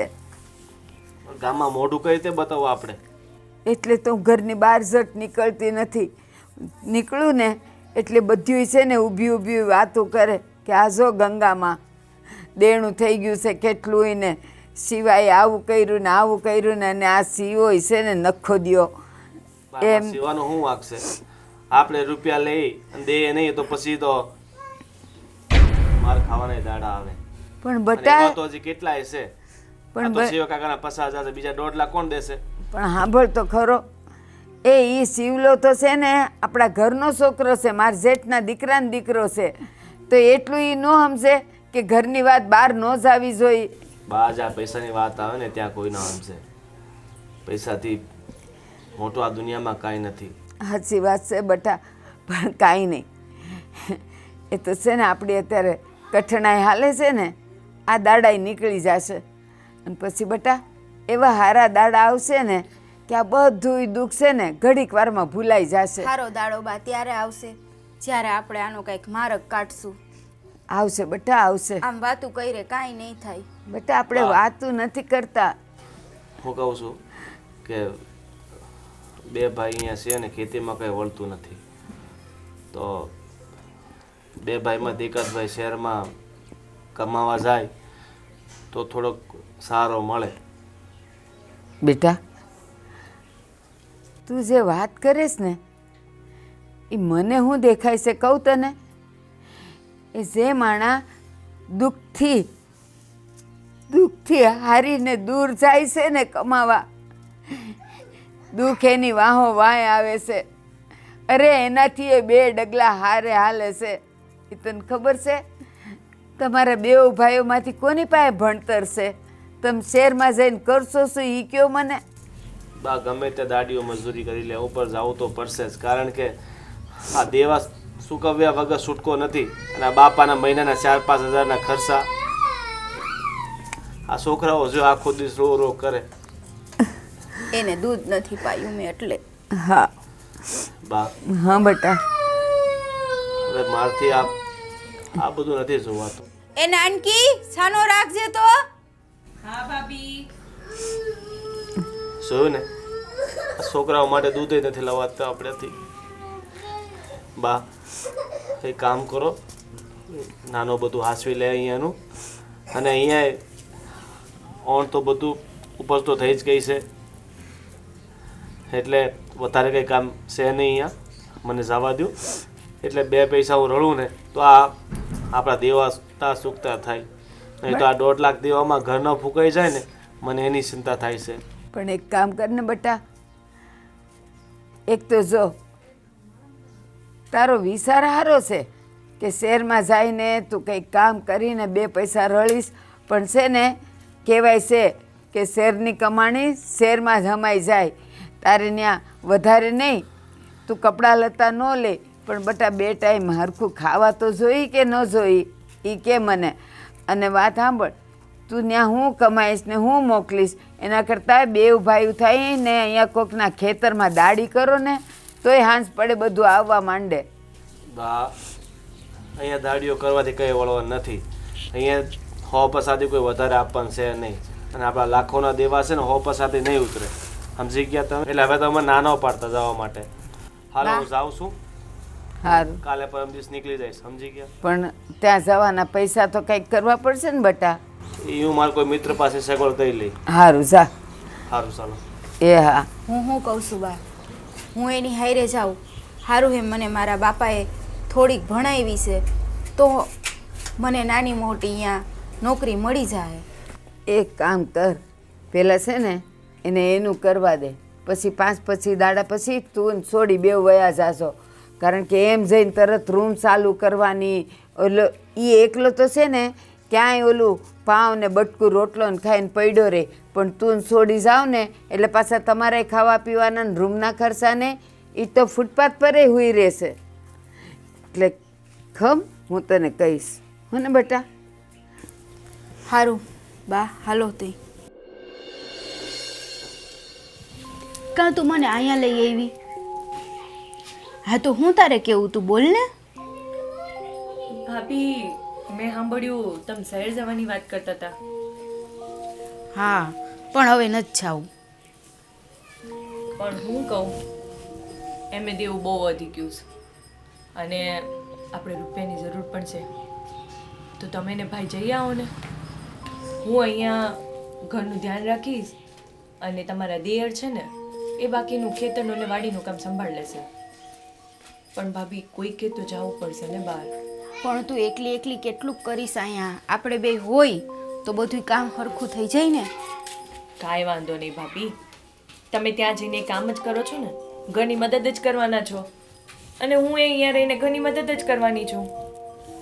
ગામમાં મોઢું કઈ રીતે બતાવો આપણે?
એટલે તો હું ઘરની બહાર જટ નીકળતી નથી. નીકળું ને એટલે બધું છે ને ઊભી વાતો કરે કે આ જો ગંગામાં દેણું થઈ ગયું છે કેટલું ને સિવાય આવું કર્યું ને આવું કર્યું ને, અને આ સિવો છે ને નખો દ્યો એમ.
સિવાનું શું વાગશે? આપણે રૂપિયા લઈ અને દે નહીં તો પછી તો માર ખાવાના દાડા આવે.
પણ
અને
બટા
એવા તો હજી કેટલાય છે. આ તો શિવ કાકાના 50,000 છે, બીજા 1.5 લાખ કોણ દેશે?
પણ સાંભળ તો ખરો, એ શિવલો તો છે ને આપણા ઘરનો છોકરો છે, મારા જેઠના દીકરાનો દીકરો છે. તો એટલું એ ન સમજે કે ઘરની વાત બહાર ન જ આવી જોઈએ.
બા જ્યાં પૈસાની વાત આવે ને ત્યાં કોઈ ના સમજે. પૈસાથી મોટું આ દુનિયામાં કાંઈ નથી.
સાચી વાત છે બટા, પણ કાંઈ નહીં. એ તો છે ને આપણી અત્યારે કઠણાઈ હાલે છે ને, આ દાડાઈ નીકળી જશે. અને પછી બટા એવા હારા દાડા આવશે ને કે આ બધું દુઃખ છે ને ઘડીક વારમાં ભૂલાઈ જશે.
સારો દાડો બા ત્યારે આવશે જ્યારે આપણે આનો કંઈક માર્ગ કાઢશું.
આવશે બટા આવશે.
આમ વાતું કરે કાંઈ નહીં થાય.
બટા આપણે વાતું નથી કરતા.
હું કહું છું કે બે ભાઈ અહીંયા છે ને ખેતીમાં કંઈ વળતું નથી, તો બે ભાઈમાં એકાદ ભાઈ શહેરમાં કમાવા જાય તો થોડોક સારો મળે.
બેટા તું જે વાત કરીશ ને એ મને શું દેખાય છે કહું તને? એ જે માણા દુઃખથી હારીને દૂર જાય છે ને કમાવા, દુઃખ એની વાહો વાય આવે છે. અરે એનાથી એ 2 ડગલા હારે હાલે છે. એ તને ખબર છે? તમારા 2 ભાઈઓમાંથી કોની પાસે ભણતર છે? તમે શહેરમાં જઈને કરશો શું એ કહો મને.
બા ગમે તે દાડીઓ મજૂરી કરી લે, ઉપર જવું તો પડશે જ, કારણ કે આ દેવા ચૂકવ્યા વગર છૂટકો નથી. અને આ બાપાના મહિનાના 4-5 હજારના ખર્ચા, આ છોકરાઓ જો આખો દિવસ રો કરે.
એને દૂધ નથી પાયું મેં એટલે.
હા
બા
હા બેટા.
હવે મારથી આ બધું નથી જોવાતું.
એ નાનકી છાનો રાખજે તો.
હા ભાભી.
જોયું ને, આ છોકરાઓ માટે દૂધ નથી લવાતું આપણેથી. બા એક કામ કરો, નાનો બધું હાસવી લે અહીંયાનું. અને અહીંયા ઓણ તો બધું ઉપર તો થઈ જ ગઈ છે, એટલે વધારે કંઈ કામ છે નહીં અહીંયા. મને જવા દો, એટલે 2 પૈસા હું રળું ને તો આ આપણા દેવા સુકતા થાય. નહીં તો આ 1.5 લાખ દેવામાં ઘર ન ફૂંકાઈ જાય ને, મને એની ચિંતા થાય છે.
પણ એક કામ કરને બેટા, એક તો જો તારો વિચાર સારો છે કે શહેરમાં જઈને તું કંઈક કામ કરીને 2 પૈસા રળીશ. પણ છે ને કહેવાય છે કે શહેરની કમાણી શહેરમાં જમાઈ જાય. તારે ત્યાં વધારે નહીં, તું કપડાં લત્તા ન લે, પણ બેટા 2 ટાઈમ હરખું ખાવા તો જોઈ કે ન જોઈ એ કે મને. અને વાત સાંભળ, તું ત્યાં હું કમાઈશ ને હું મોકલીશ એના કરતાં 2 ભાઈઓ થઈને અહીંયા કોકના ખેતરમાં દાડી કરો ને તોય હાંસ પડે બધું આવવા માંડે.
બા અહીંયા દાડીઓ કરવાથી કંઈ વળવા નથી. અહીંયા 100% કોઈ વધારે આપવાનું છે નહીં, અને આપણા લાખોના દેવા છે ને 100% નહીં ઉતરે. સમજી ગયા તમે? એટલે હવે તમે નાનો પાડતા જવા માટે. હાલો હું જાઉં છું,
સારું,
કાલે પરમ દિવસ નીકળી જઈશ. સમજી ગયા?
પણ ત્યાં જવાના પૈસા તો કંઈક કરવા પડશે ને બટા.
એ હું મારા કોઈ મિત્ર પાસે સગવડ કરી લઈ.
સારું જા.
સારું ચાલો.
એ હા,
હું કહું છું બા, હું એની હારે જાઉં. સારું એમ મને મારા બાપાએ થોડીક ભણાવી છે તો મને નાની મોટી અહીંયા નોકરી મળી જાય.
એક કામ કર, પહેલાં છે ને એને એનું કરવા દે, પછી 5 દાડા પછી તું છોડી બે વયા જાશો. કારણ કે એમ જઈને તરત રૂમ ચાલુ કરવાની, ઓલો એ એકલો તો છે ને ક્યાંય ઓલું પાવ ને બટકું રોટલો ને ખાઈને પડ્યો રહે, પણ તું છોડી જાવ ને એટલે પાછા તમારે ખાવા પીવાના ને રૂમના ખર્ચાને એ તો ફૂટપાથ પર હુઈ રહેશે. એટલે ખમ હું તને કહીશ, હો ને બેટા?
સારું બા, હાલો તે કાં તું મને અહીંયા લઈ આવી? હા તો હું તારે કેવું, તું બોલ ને.
ભાભી મેં સાંભળ્યું તમે શહેર જવાની વાત કરતા હતા.
હા પણ હવે નથી જાવું.
પણ હું કહું, એમે દેવું બહુ વધી ગયું છે અને આપણે રૂપિયાની જરૂર પણ છે. તો તમે ને ભાઈ જઈ આવો ને. હું અહીંયા ઘરનું ધ્યાન રાખીશ અને તમારા દેયર છે ને એ બાકીનું ખેતરનું ને વાડીનું કામ સંભાળ લેશે. પણ ભાભી કોઈ કે તો જવું પડશે ને બહાર.
પણ તું એકલી એકલી કેટલું કરીશ અહીંયા? આપણે બે હોય તો બધું કામ સરખું થઈ જાય ને.
કાંઈ વાંધો નહીં ભાભી, તમે ત્યાં જઈને કામ જ કરો છો ને, ઘરની મદદ જ કરવાના છો, અને હું અહીંયા રહીને ઘરની મદદ જ કરવાની છું.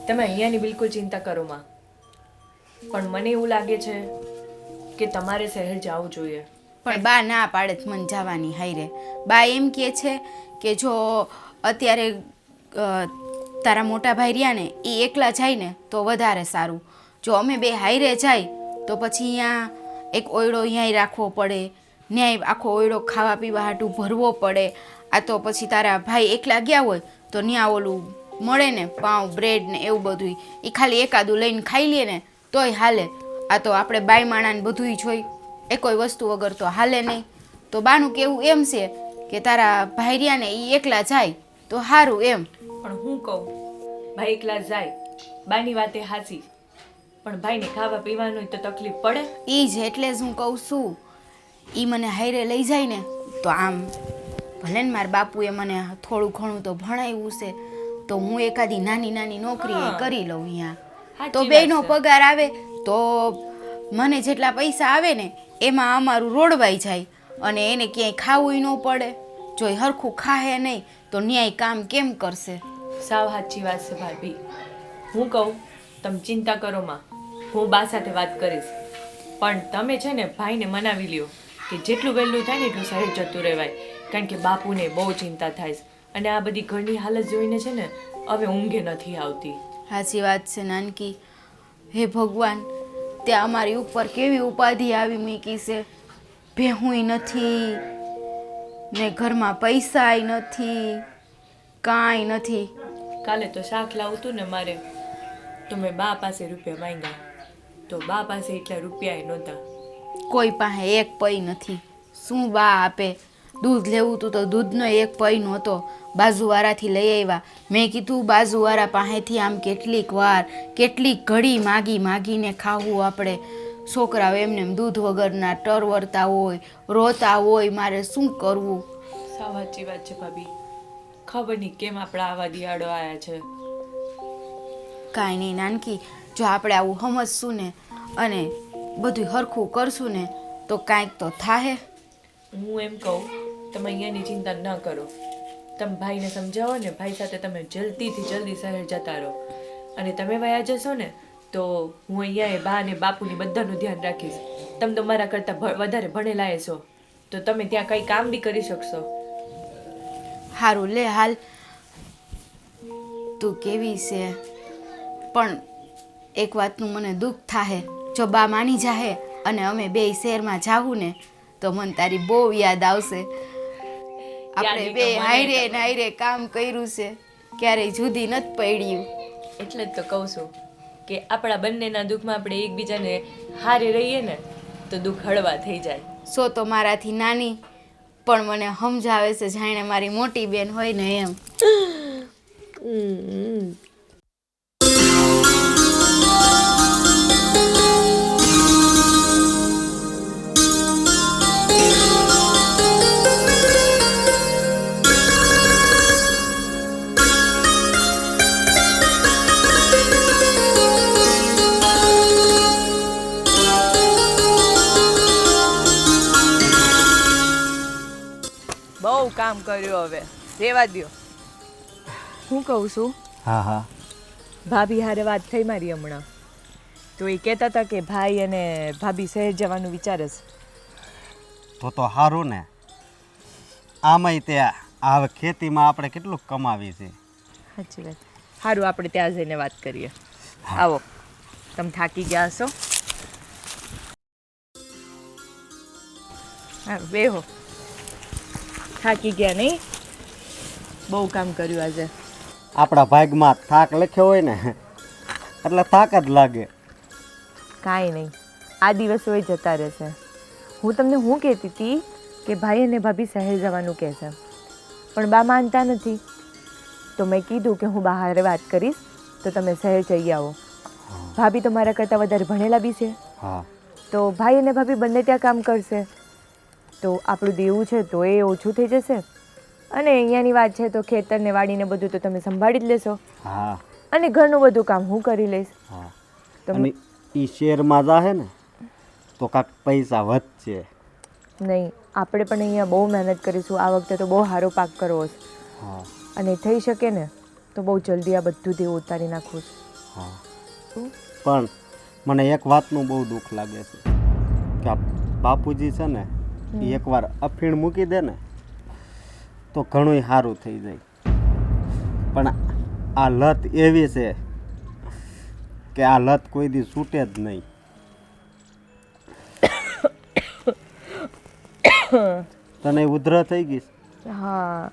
તમે અહીંયાની બિલકુલ ચિંતા કરો માં. પણ મને એવું લાગે છે કે તમારે શહેર જવું જોઈએ.
પણ બા ના પાડે જ મને જવાની હાઈરે. બા એમ કહે છે કે જો અત્યારે તારા મોટા ભાઈ રહ્યા ને એ એકલા જાય ને તો વધારે સારું. જો અમે બે હાઈરે જાય તો પછી અહીંયા એક ઓયડો અહીંયા રાખવો પડે, ન્યાય આખો ઓયડો ખાવા પીવા હાટું ભરવો પડે. આ તો પછી તારા ભાઈ એકલા ગયા હોય તો ત્યાં ઓલું મળે ને પાઉં બ્રેડ ને એવું બધું, એ ખાલી એકાદું લઈને ખાઈ લે ને તોય હાલે. આ તો આપણે બાઈ માણાને બધું જોઈ, એ કોઈ વસ્તુ વગર તો હાલે નહીં. તો બાનું કેવું એમ છે કે તારા ભાઈ રહ્યા ને એ એકલા જાય તો સારું એમ.
પણ હું કહું, ભાઈ એકલા જાય, બાની વાતે હાચી, પણ ભાઈને ખાવા પીવાનું તો તકલીફ પડે.
એ જ એટલે જ હું કહું છું, એ મને હાઈરે લઈ જાય ને તો આમ ભલે ને મારા બાપુએ મને થોડું ઘણું તો ભણાવ્યું છે તો હું એકાદી નાની નાની નોકરી કરી લઉં અહીંયા. તો બેનો પગાર આવે તો મને જેટલા પૈસા આવે ને એમાં અમારું રોડવાઈ જાય અને એને ક્યાંય ખાવું ન પડે. જો એ હરખું ખાહે નહીં તો ન્યાય કામ કેમ કરશે?
સાવ સાચી વાત છે ભાભી. હું કહું, તમે ચિંતા કરો માં, હું બા સાથે વાત કરીશ. પણ તમે છે ને ભાઈને મનાવી લ્યો કે જેટલું વહેલું થાય ને એટલું શહેર જતું રહેવાય. કારણ કે બાપુને બહુ ચિંતા થાય છે અને આ બધી ઘરની હાલત જોઈને છે ને હવે ઊંઘે નથી આવતી.
સાચી વાત છે નાનકી. હે ભગવાન, ત્યાં અમારી ઉપર કેવી ઉપાધિ આવી મૂકી છે. ભેહુંય નથી ને ઘરમાં પૈસાય નથી, કાંઈ નથી.
કાલે તો શાક લાવતું ને મારે, તો મેં બા પાસે રૂપિયા માંગ્યા તો બા પાસે એટલા રૂપિયા નહોતા.
કોઈ પાસે એક પૈ નથી. શું બા આપે? દૂધ લેવું હતું તો દૂધનો એક પૈ નહોતો. બાજુવાળાથી લઈ આવ્યા. મેં કીધું બાજુવાળા પાસેથી આમ કેટલીક વાર કેટલીક ઘડી માગી માગીને ખાવું આપણે. છોકરાઓ એમને એમ દૂધ વગરના ટરવરતા હોય, રોતા હોય, મારે શું કરવું?
સાવ સાચી વાત છે ભાભી. ખબર નહીં કેમ આપણા આવા દિયાળો આવ્યા છે.
કાંઈ નહીં નાનકી, જો આપણે આવું સમજશું ને અને બધું સરખું કરશું ને તો કાંઈક તો થાહે.
હું એમ કહું, તમે અહીંયાની ચિંતા ન કરો. તમે ભાઈને સમજાવો ને, ભાઈ સાથે તમે જલ્દીથી જલ્દી શહેર જતા રહો. અને તમે વયા જશો ને તો હું અહીંયા બા અને બાપુની બધાનું ધ્યાન રાખીશ. તમે તો મારા કરતાં વધારે ભણેલા છો તો તમે ત્યાં કંઈ કામ બી કરી શકશો.
સારું લે હાલ, તું કેવી છે. પણ એક વાતનું મને દુઃખ થાહે, જો બા માની જાહે અને અમે બે શહેરમાં જાવું ને તો મને તારી બહુ યાદ આવશે. આપણે બે હાયરે ને હાયરે કામ કર્યું છે, ક્યારેય જુદી નથી પડ્યું.
એટલે જ તો કહું છું કે આપણા બંનેના દુઃખમાં આપણે એકબીજાને હારે રહીએ ને તો દુઃખ હળવા થઈ જાય.
સો તો મારાથી નાની પણ મને સમજાવે છે જાણે મારી મોટી બેન હોય ને એમ.
બહુ કામ કર્યું, હવે રેવા દ્યો. હું કહું છું,
હા હા
ભાભી હારે વાત થઈ મારી હમણાં, તો એ કહેતા હતા કે ભાઈ અને ભાભી શહેર જવાનું વિચારે છે.
તો સારું ને. આમાંય તે હવે ખેતીમાં આપણે કેટલું કમાવી છે.
સાચી વાત. સારું, આપણે ત્યાં જઈને વાત કરીએ. આવો, તમે થાકી ગયા હશો. હા, બેહો. થાકી ગયા નહીં? બહુ કામ કર્યું આજે.
આપણા ભાગમાં થાક લખ્યો હોય ને એટલે થાક જ લાગે.
કાંઈ નહીં, આ દિવસો એ જતા રહેશે. હું તમને હું કહેતી હતી કે ભાઈ અને ભાભી શહેર જવાનું કહે છે, પણ બા માનતા નથી. તો મેં કીધું કે હું બહાર વાત કરીશ તો તમે શહેર જઈ આવો. ભાભી તો મારા કરતાં વધારે ભણેલા બી છે,
હા,
તો ભાઈ અને ભાભી બંને ત્યાં કામ કરશે તો આપણું દેવું છે તો એ ઓછું થઈ જશે. અને અહીંયાની વાત છે તો ખેતરને વાડીને બધું તો તમે સંભાળી જ લેશો,
હા,
અને ઘરનું બધું કામ હું કરી લઈશ.
હા.
તમે
અને એ શેરમાં જાહે ને તો કાંક પૈસા વધશે.
નહીં, આપણે પણ અહીંયા બહુ મહેનત કરીશું. આ વખતે તો બહુ સારો પાક કરવો છે,
હા
અને થઈ શકે ને તો બહુ જલ્દી આ બધું દેવું ઉતારી નાખવું છે.
હા.
શું?
પણ મને એક વાતનું બહુ દુઃખ લાગે છે કે આ બાપુજી છે ને એ એકવાર અફીણ મૂકી દે ને તો ઘણું સારું થઈ જાય. પણ આ લત એવી છે કે આ લત કોઈ દી છૂટે જ નહીં. તને ઉધર થઈ ગઈ?
હા,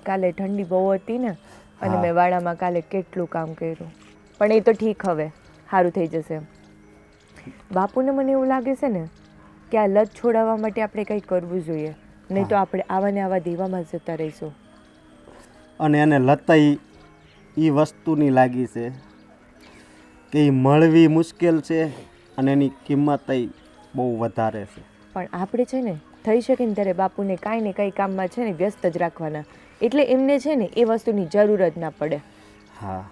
કાલે ઠંડી બહુ હતી ને, અને મેં વાડામાં કાલે કેટલું કામ કર્યું, પણ એ તો ઠીક, હવે સારું થઈ જશે. બાપુને મને એવું લાગે છે ને કે આ લત છોડાવવા માટે આપણે કંઈ કરવું જોઈએ, નહીં તો આપણે આવા ને આવા દેવામાં જતા રહીશું.
અને એને લતાઈ એ વસ્તુની લાગી છે કે એ મળવી મુશ્કેલ છે અને એની કિંમત બહુ વધારે છે.
પણ આપણે છે ને થઈ શકે ને ત્યારે બાપુને કાંઈ ને કંઈ કામમાં છે ને વ્યસ્ત જ રાખવાના, એટલે એમને છે ને એ વસ્તુની જરૂર જ ના પડે.
હા,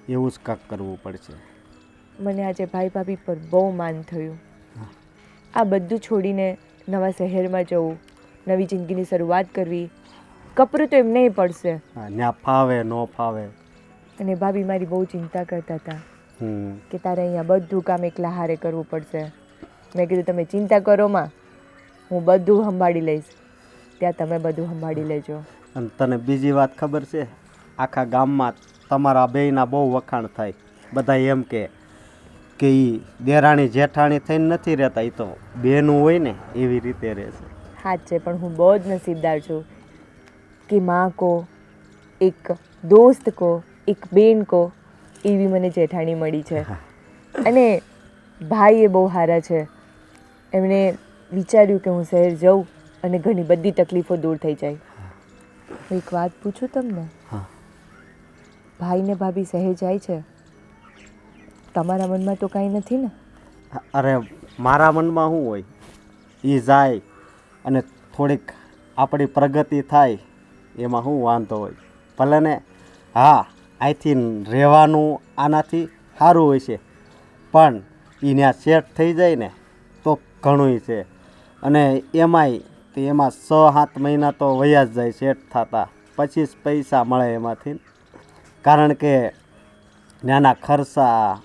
એવું જ કાંક કરવું પડશે.
મને આજે ભાઈ ભાભી પર બહુ માન થયું. આ બધું છોડીને નવા શહેરમાં જવું, નવી જિંદગીની શરૂઆત કરવી, કપરું તો એમ નહીં પડશે.
હા, ત્યાં ફાવે ન ફાવે.
અને ભાભી મારી બહુ ચિંતા કરતા હતા
હમ.
કે તારે અહીંયા બધું કામ એકલા હારે કરવું પડશે. મેં કીધું તમે ચિંતા કરો માં, હું બધું સંભાળી લઈશ, ત્યાં તમે બધું સંભાળી લેજો.
અને તને બીજી વાત ખબર છે? આખા ગામમાં તમારા બેયના બહુ વખાણ થાય. બધા એમ કે એ દેરાણી જેઠાણી થઈને નથી રહેતા, એ તો બેનું હોય ને એવી રીતે રહેશે.
હાથ છે, પણ હું બહુ જ નસીબદાર છું કે માં કો, એક દોસ્ત કો, એક બેન કો એવી મને જેઠાણી મળી છે. અને ભાઈ એ બહુ સારા છે. એમણે વિચાર્યું કે હું શહેર જાઉં અને ઘણી બધી તકલીફો દૂર થઈ જાય. હું એક વાત પૂછું તમને?
હા.
ભાઈ ને ભાભી શહેર જાય છે, તમારા મનમાં તો કાંઈ નથી ને?
અરે મારા મનમાં શું હોય, એ જાય અને થોડીક આપણી પ્રગતિ થાય એમાં શું વાંધો હોય? ભલે ને હા, અહીંથી રહેવાનું આનાથી સારું હોય છે, પણ એ ત્યાં સેટ થઈ જાય ને તો ઘણું છે. અને એમાં 6-7 મહિના તો વયા જ જાય સેટ થતા, પછી જ પૈસા મળે એમાંથી. કારણ કે નાના ખર્ચા,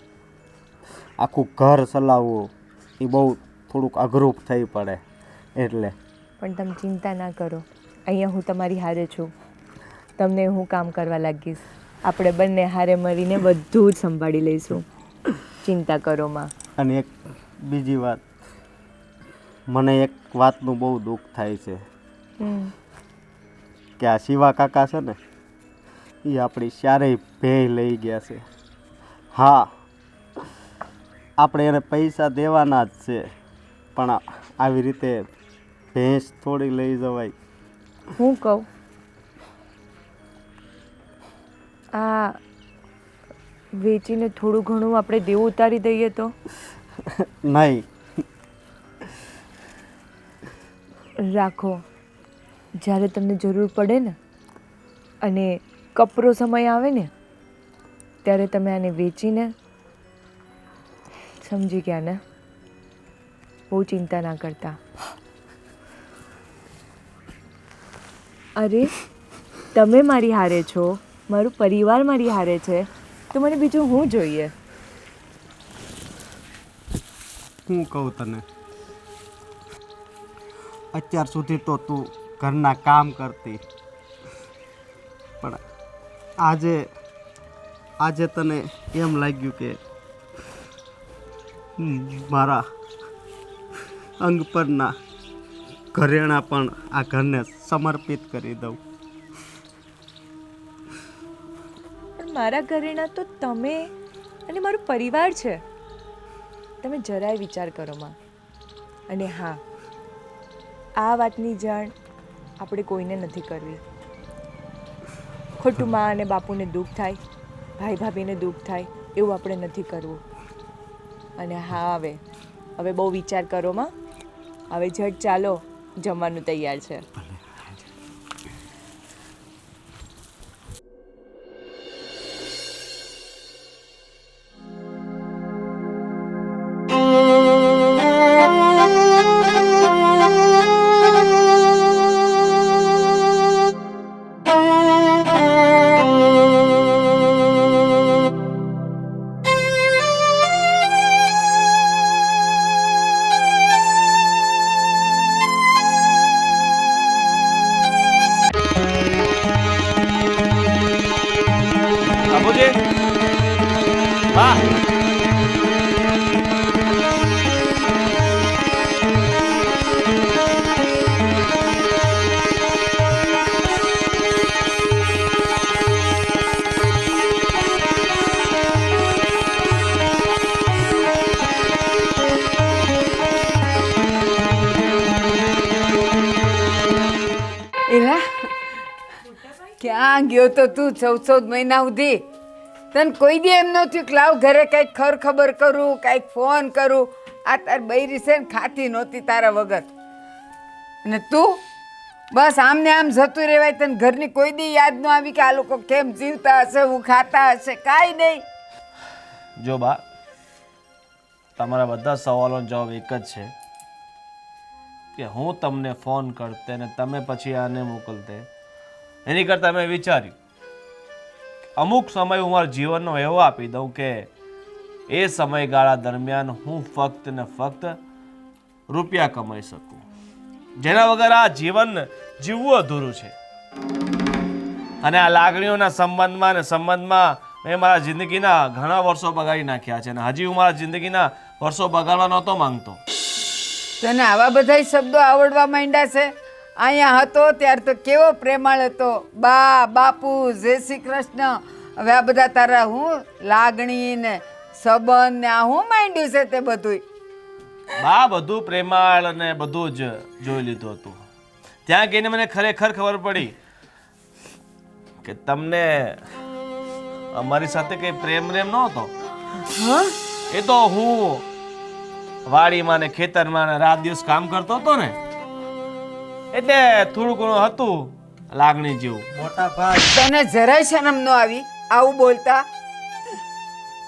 આખું ઘર ચલાવવું એ બહુ થોડુંક અઘરું થઈ પડે એટલે.
પણ તમે ચિંતા ના કરો, અહીંયા હું તમારી હારે છું, તમને હું કામ કરવા લાગીશ. આપણે બંને હારે મળીને બધું જ સંભાળી લઈશું, ચિંતા કરો માં.
અને એક બીજી વાત, મને એક વાતનું બહુ દુઃખ થાય છે કે આ શિવા કાકા છે ને એ આપણી ચારેય ભેય લઈ ગયા છે. હા, આપણે એને પૈસા દેવાના જ છે, પણ આવી રીતે ભેંસ થોડી લઈ જવાય.
હું કહું આ વેચીને થોડું ઘણું આપણે દેવું ઉતારી દઈએ તો?
નહીં,
રાખો, જ્યારે તમને જરૂર પડે ને અને કપરો સમય આવે ને ત્યારે તમે આને વેચીને સમજી ગયા ને? બહુ ચિંતા ના કરતા. અરે તમે મારી હારે છો, મારું પરિવાર મારી હારે છે, તો મને બીજું શું જોઈએ?
હું કહું તને, અત્યાર સુધી તો તું ઘરના કામ કરતી, પણ આજે તને એમ લાગ્યું કે મારા અંગ પરના ઘરેણાં પણ આ ઘરને સમર્પિત કરી દઉં.
પણ મારા ઘરેણાં તો તમે અને મારો પરિવાર છે. તમે જરાય વિચાર કરો માં. અને હા, આ વાતની જાણ આપણે કોઈને નથી કરવી. ખોટું માં અને બાપુને દુઃખ થાય, ભાઈ ભાભીને દુઃખ થાય એવું આપણે નથી કરવું. અને હા, હવે બહુ વિચાર કરો માં. હવે ઝટ ચાલો, જમવાનું તૈયાર છે.
બાપુજી, વાહ,
એલા ક્યાં ગયો તો તું 14 મહિના સુધી? તને કોઈ દી એમ ન થયું કે લાવ ઘરે કંઈક ખબર કરું, કંઈક ફોન કરું? આ તાર બૈરી છે ને ખાતી નહોતી તારા વગર. અને તું બસ આમ ને આમ જતું રહેવાય. તને ઘરની કોઈ દી યાદ ન આવી કે આ લોકો કેમ જીવતા હશે, હું ખાતા હશે? કાંઈ નહીં.
જો બા, તમારા બધા સવાલોનો જવાબ એક જ છે કે હું તમને ફોન કરતે ને તમે પછી આને મોકલતે. એની કરતાં મેં વિચાર્યું અમુક સમય હું મારા જીવનનો એવો આપી દઉં કે એ સમયગાળા દરમિયાન હું ફક્ત ને ફક્ત રૂપિયા કમાઈ શકું, જેના વગર આ જીવન જીવવું અધૂરું છે. અને આ લાગણીઓના સંબંધમાં મેં મારા જિંદગીના ઘણા વર્ષો બગાડી નાખ્યા છે અને હજી હું મારા જિંદગીના વર્ષો બગાડવા નહોતો માંગતો.
તને આવા બધા શબ્દો આવડવા માંડ્યા છે? અહીંયા હતો ત્યારે તો કેવો પ્રેમાળ હતો. બા, બાપુ, જય શ્રી કૃષ્ણ. હવે આ બધા તારા હું લાગણી ને સંબંધ ને આ હું માંડ્યું છે તે બધું?
બા, બધું પ્રેમાળ અને બધું જ જોઈ લીધું હતું. ત્યાં ગઈને મને ખરેખર ખબર પડી કે તમને અમારી સાથે કઈ પ્રેમ નહોતો. એ તો હું વાડીમાં ને ખેતરમાં ને રાત દિવસ કામ કરતો હતો ને, એટલે થોડું ઘણું હતું લાગણી જેવું.
મોટા ભાઈ,
તને જરાય શરમ ન આવી આવું બોલતા?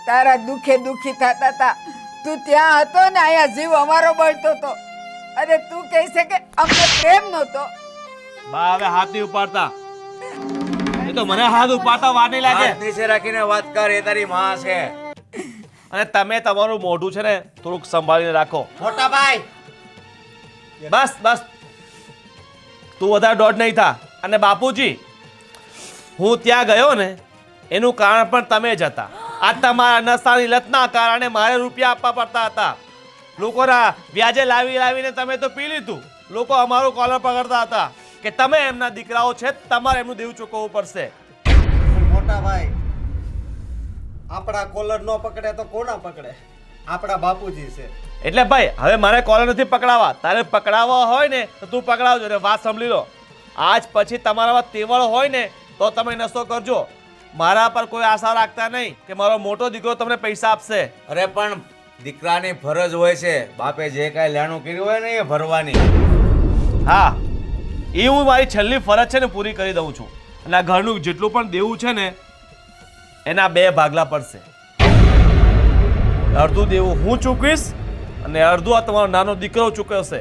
તારા દુખે દુખી થતા હતા. તું ત્યાં હતો ને અહીંયા જીવ અમારો બળતો હતો. અરે તું કહે છે કે અમને પ્રેમ નહોતો?
બા, હવે હાથ નહીં ઉપાડતા. એ તો મને હાથ ઉપાડતા વાર નહીં લાગે.
નીચે રાખીને વાત કર, એ તારી માં છે.
અને તમે તમારું મોઢું છે ને થોડુંક સંભાળીને રાખો.
મોટા ભાઈ,
બસ બસ, તું વધારે દોઢ નહીં થા. અને બાપુજી, હું ત્યાં ગયો ને એનું કારણ પણ તમે જ હતા. આ તમારા નશાની લતના કારણે મારે રૂપિયા આપવા પડતા હતા. લોકોના વ્યાજે લાવીને તમે તો પી લીધું. લોકો અમારું કોલર પકડતા હતા. કે તમે એમના દીકરાઓ છે, તમારે એમનું દેવું ચૂકવવું પડશે.
મોટા ભાઈ, આપણા કોલર ન પકડે તો કોના પકડે? આપણા બાપુજી છે.
એટલે ભાઈ હવે મારે કોલર નથી પકડાવા, તારે પકડાવવા હોય ને તો તું પકડાવજો. અને વાત સાંભળી લો, આજ પછી તમારામાં તેવળ હોય ને તો તમે નશો કરજો. મારા પર કોઈ આશા રાખતા નહીં કે મારો મોટો દીકરો તમને પૈસા આપશે.
અરે પણ દીકરાની ફરજ હોય છે, બાપે જે કાંઈ લેણું કર્યું હોય ને એ ભરવાની.
હા, એ હું મારી છેલ્લી ફરજ છે ને પૂરી કરી દઉં છું. અને આ ઘરનું જેટલું પણ દેવું છે ને એના 2 ભાગલા પડશે. અડધું દેવું હું ચૂકવીશ અને અડધું આ તમારો નાનો દીકરો ચૂકવશે.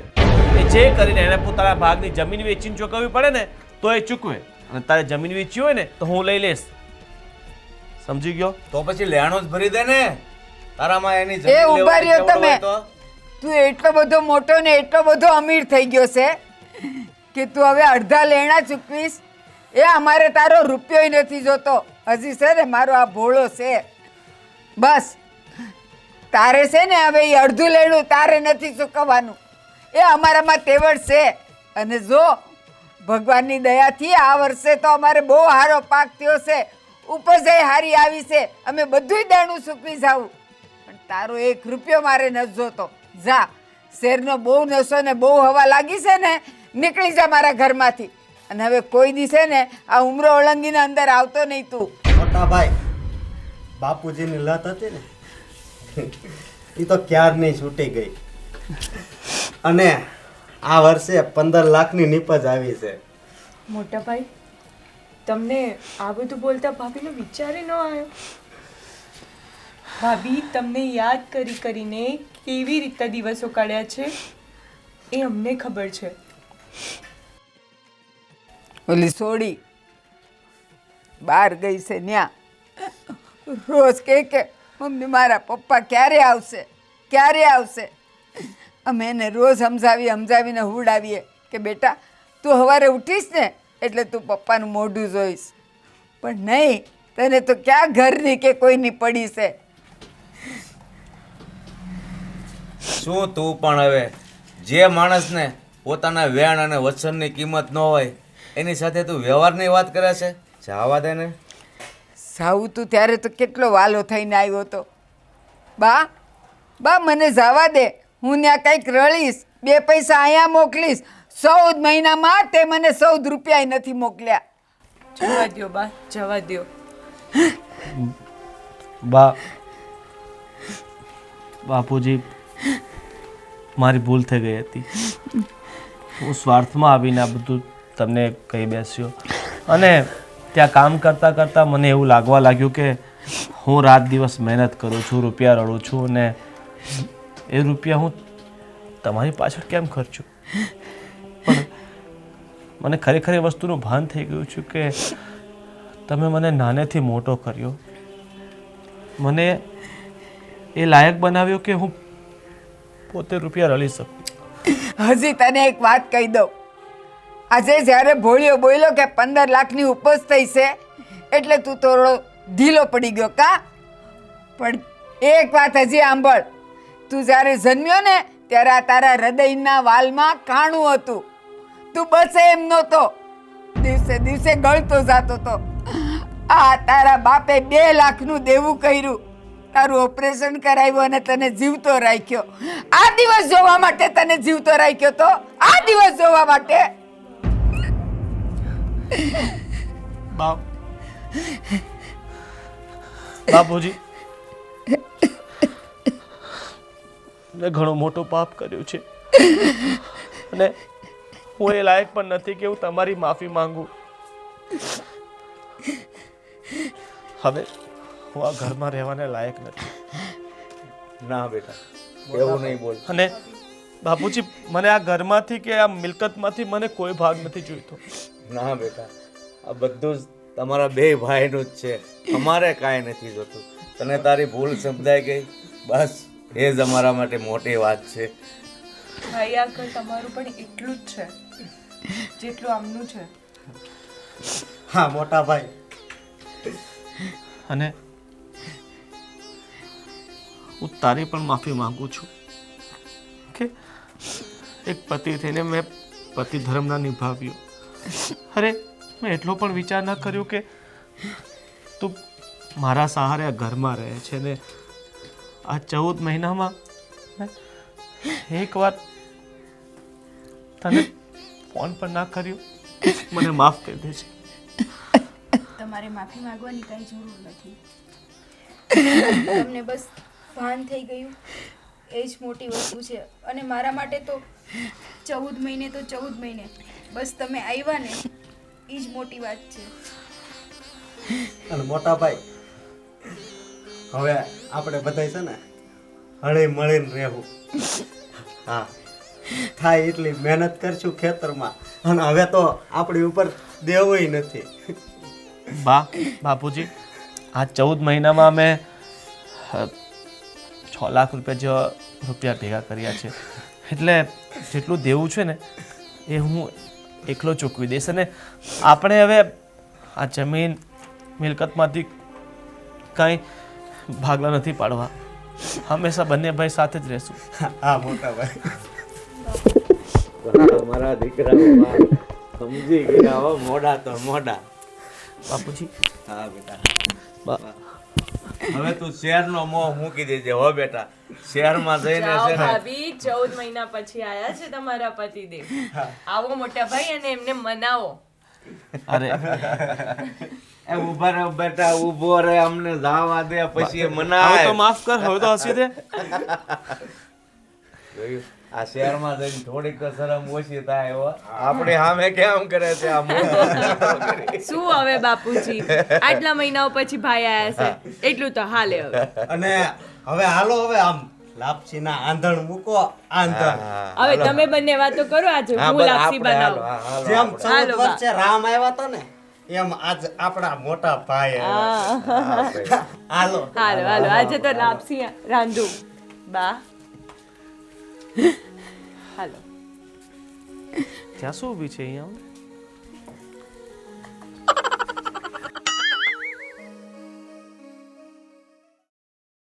એ જે કરીને એને પોતાના ભાગની જમીન વેચીને ચૂકવવી પડે ને તો એ ચૂકવે. અને તારે જમીન વેચી હોય ને તો હું લઈ લઈશ. સમજી ગયો?
તો પછી લેણું જ ભરી દે ને. તારામાં એની
એ
જમીન
ઉભા
લેવાની
રહ્યો
તેવડ
તમે.
હોય તો.
તું એટલો બધો મોટો ને એટલો બધો અમીર થઈ ગયો છે કે તું હવે અડધા લેણા ચૂકવીશ. એ અમારે તારો રૂપિયોય નથી જોતો. હજી છે ને મારો આ ભોળો છે. બસ તારે છે ને હવે એ અડધું લેણું તારે નથી ચૂકવવાનું. એ અમારામાં તેવડ છે. અને જો ભગવાનની દયાથી આ વર્ષે તો અમારે બહુ સારો પાક થયો છે, ઉપજ હારી આવી છે, અમે બધુંય દેણું ચૂકવી જાવું. પણ તારો 1 રૂપિયો મારે નથી જોતો. જા, શેરનો બહુ નશો ને બહુ હવા લાગી છે ને, નીકળી જા મારા ઘરમાંથી. અને હવે કોઈ દિવસે ને આ ઉમરો ઓળંગીને અંદર આવતો નહીં તું.
મોટા ભાઈ, બાપુજીની લત હતી ને એ તો ક્યારની છૂટી ગઈ. અને આ વર્ષે 15 લાખની નીપજ આવી છે.
મોટા ભાઈ, તમને આ બધું બોલતા ભાભીનો વિચાર ન આવ્યો? ભાભી તમને યાદ કરીને કેવી રીતે દિવસો કાઢ્યા છે એ અમને ખબર છે.
ઓલી સોડી બહાર ગઈ છે ન્યા રોજ કે મમ્મી મારા પપ્પા ક્યારે આવશે, ક્યારે આવશે. અમે એને રોજ સમજાવીને હુડાવીએ કે બેટા તું સવારે ઉઠીશ ને એટલે તું પપ્પાનું મોઢું જોઈશ. પણ નહીં, તને તો ક્યાં ઘરની કે કોઈની પડી છે.
શું તું પણ હવે જે માણસને પોતાના વેણ અને વચનની કિંમત ન હોય એની સાથે તું વ્યવહારની વાત કરે છે? જવા દે ને.
સાવું તું ત્યારે તો કેટલો વાલો થઈને આવ્યો હતો. બા મને જવા દે, હું ત્યાં કંઈક રળીશ, 2 પૈસા અહીંયા મોકલીશ. 14 મહિનામાં તે મને 14 રૂપિયા નથી મોકલ્યા.
જવા દ્યો બા, જવા દ્યો.
બાપુજી, મારી ભૂલ થઈ ગઈ હતી. હું સ્વાર્થમાં આવીને આ બધું તમને કહી બેસ્યો. અને ત્યાં કામ કરતાં કરતાં મને એવું લાગવા લાગ્યું કે હું રાત દિવસ મહેનત કરું છું, રૂપિયા રડું છું, અને એ રૂપિયા હું તમારી પાછળ કેમ ખર્ચું. પણ મને ખરેખર એ વસ્તુનું ભાન થઈ ગયું છે કે તમે મને નાનેથી મોટો કર્યો, મને એ લાયક બનાવ્યો કે હું પોતે રૂપિયા રળી શકું.
હજી તને એક વાત કહી દઉં. આજે જ્યારે ભોળિયો બોલ્યો કે 15 લાખની ઉપજ થઈ છે એટલે તું થોડો ઢીલો પડી ગયો કા. પણ એક વાત હજી સાંભળ. તું જ્યારે જન્મ્યો ને ત્યારે આ તારા હૃદયના વાલમાં કાણું હતું. તું બસે એમ નહોતો, દિવસે દિવસે ગળતો જતો હતો. આ તારા બાપે 2 લાખનું દેવું કર્યું, તારું ઓપરેશન કરાવ્યું અને તને જીવતો રાખ્યો. આ દિવસ જોવા માટે તને જીવતો રાખ્યો તો, આ દિવસ જોવા માટે.
બાપુજી, મેં ઘણું મોટું પાપ કર્યું છે અને હું એ લાયક પણ નથી કે હું તમારી માફી માંગુ. હવે હું આ ઘરમાં રહેવાને લાયક નથી.
ના બેટા, એવું નહીં બોલ.
અને બાપુજી, મને આ ઘરમાંથી કે આ મિલકતમાંથી મને કોઈ ભાગ નથી જોઈતો.
ના બેટા, આ બધું જ તમારા 2 ભાઈનું જ છે. અમારે કાંઈ નથી જોતું. તને તારી ભૂલ સમજાઈ ગઈ, બસ એ જ અમારા માટે મોટી વાત છે.
ભાઈ, આ ઘર તમારું પણ એટલું જ છે જેટલું આમનું છે.
હા મોટા ભાઈ.
અને હું તારી પણ માફી માંગુ છું કે એક પતિ થઈને મેં પતિ ધર્મ ના નિભાવ્યો. અરે મેં એટલો પણ વિચાર ન કર્યો કે તું મારા સહારે આ ઘરમાં રહે છે ને આ 14 મહિનામાં એકવાર તને ફોન પણ ના કર્યો. મને માફ કરી દેજે.
તમારે માફી માંગવાની કાંઈ જરૂર નથી. તમને બસ ભાન થઈ ગયું એ જ મોટી વસ્તુ છે. અને મારા માટે તો 14 મહિને તો 14 મહિને બસ તમે આવ્યા ને એ જ મોટી વાત છે.
અને મોટા ભાઈ હવે આપણે બધાય છે ને હળી મળીને રહેવું. હા થાય એટલી મહેનત કરશું ખેતરમાં અને હવે તો આપણી ઉપર દેવોય નથી.
બાપુજી આ 14 મહિનામાં અમે 6 લાખ રૂપિયા ભેગા કર્યા છે. એટલે જેટલું દેવું છે ને એ હું એકલો ચૂકવી દઈશ. અને આપણે હવે આ જમીન મિલકતમાંથી કાંઈ ભાગલા નથી પાડવા. હંમેશા બંને ભાઈ સાથે જ રહેશું.
હા મોટા ભાઈ
મારા દીકરા સમજી ગયા હો. મોડા તો મોડા.
બાપુજી
હા બેટા હવે તું શહેરનો મોહ મૂકી દેજે હો બેટા. શહેરમાં જઈને
જાઓ
છે ને
ભાભી 14 મહિના પછી આયા છે તમારા પતિદેવ. આવો મોટા ભાઈ અને એમને મનાવો.
અરે
એ ઉભા રહે બેટા, ઊભો રહે, અમને જાવા દે પછી
હવે
મનાય.
તો માફ કર. હવે તો હસી દે.
જોયું? આ શહેરમાં જઈને થોડીક તો શરમ ઓછી થાય હો. આપણે સામે કેમ કરે છે આ મોટો કરી.
શું હવે બાપુજી આટલા મહિનાઓ પછી ભાઈ આયા છે એટલું તો હાલે હવે.
અને હવે હાલો હવે આમ લાપસીના આંધણ મૂકો. આંધણ
હવે તમે બંને વાતો કરો આજે હું લાપસી બનાવું.
જેમ 14
હાલો બા.
વર્ષે રામ આવ્યા હતા ને એમ આજ આપણા મોટા ભાઈ આવ્યા. હાલો
હાલો હાલો આજે તો લાપસી રાંધું બા. હાલો
ત્યાં શું ઊભી છે અહીંયા?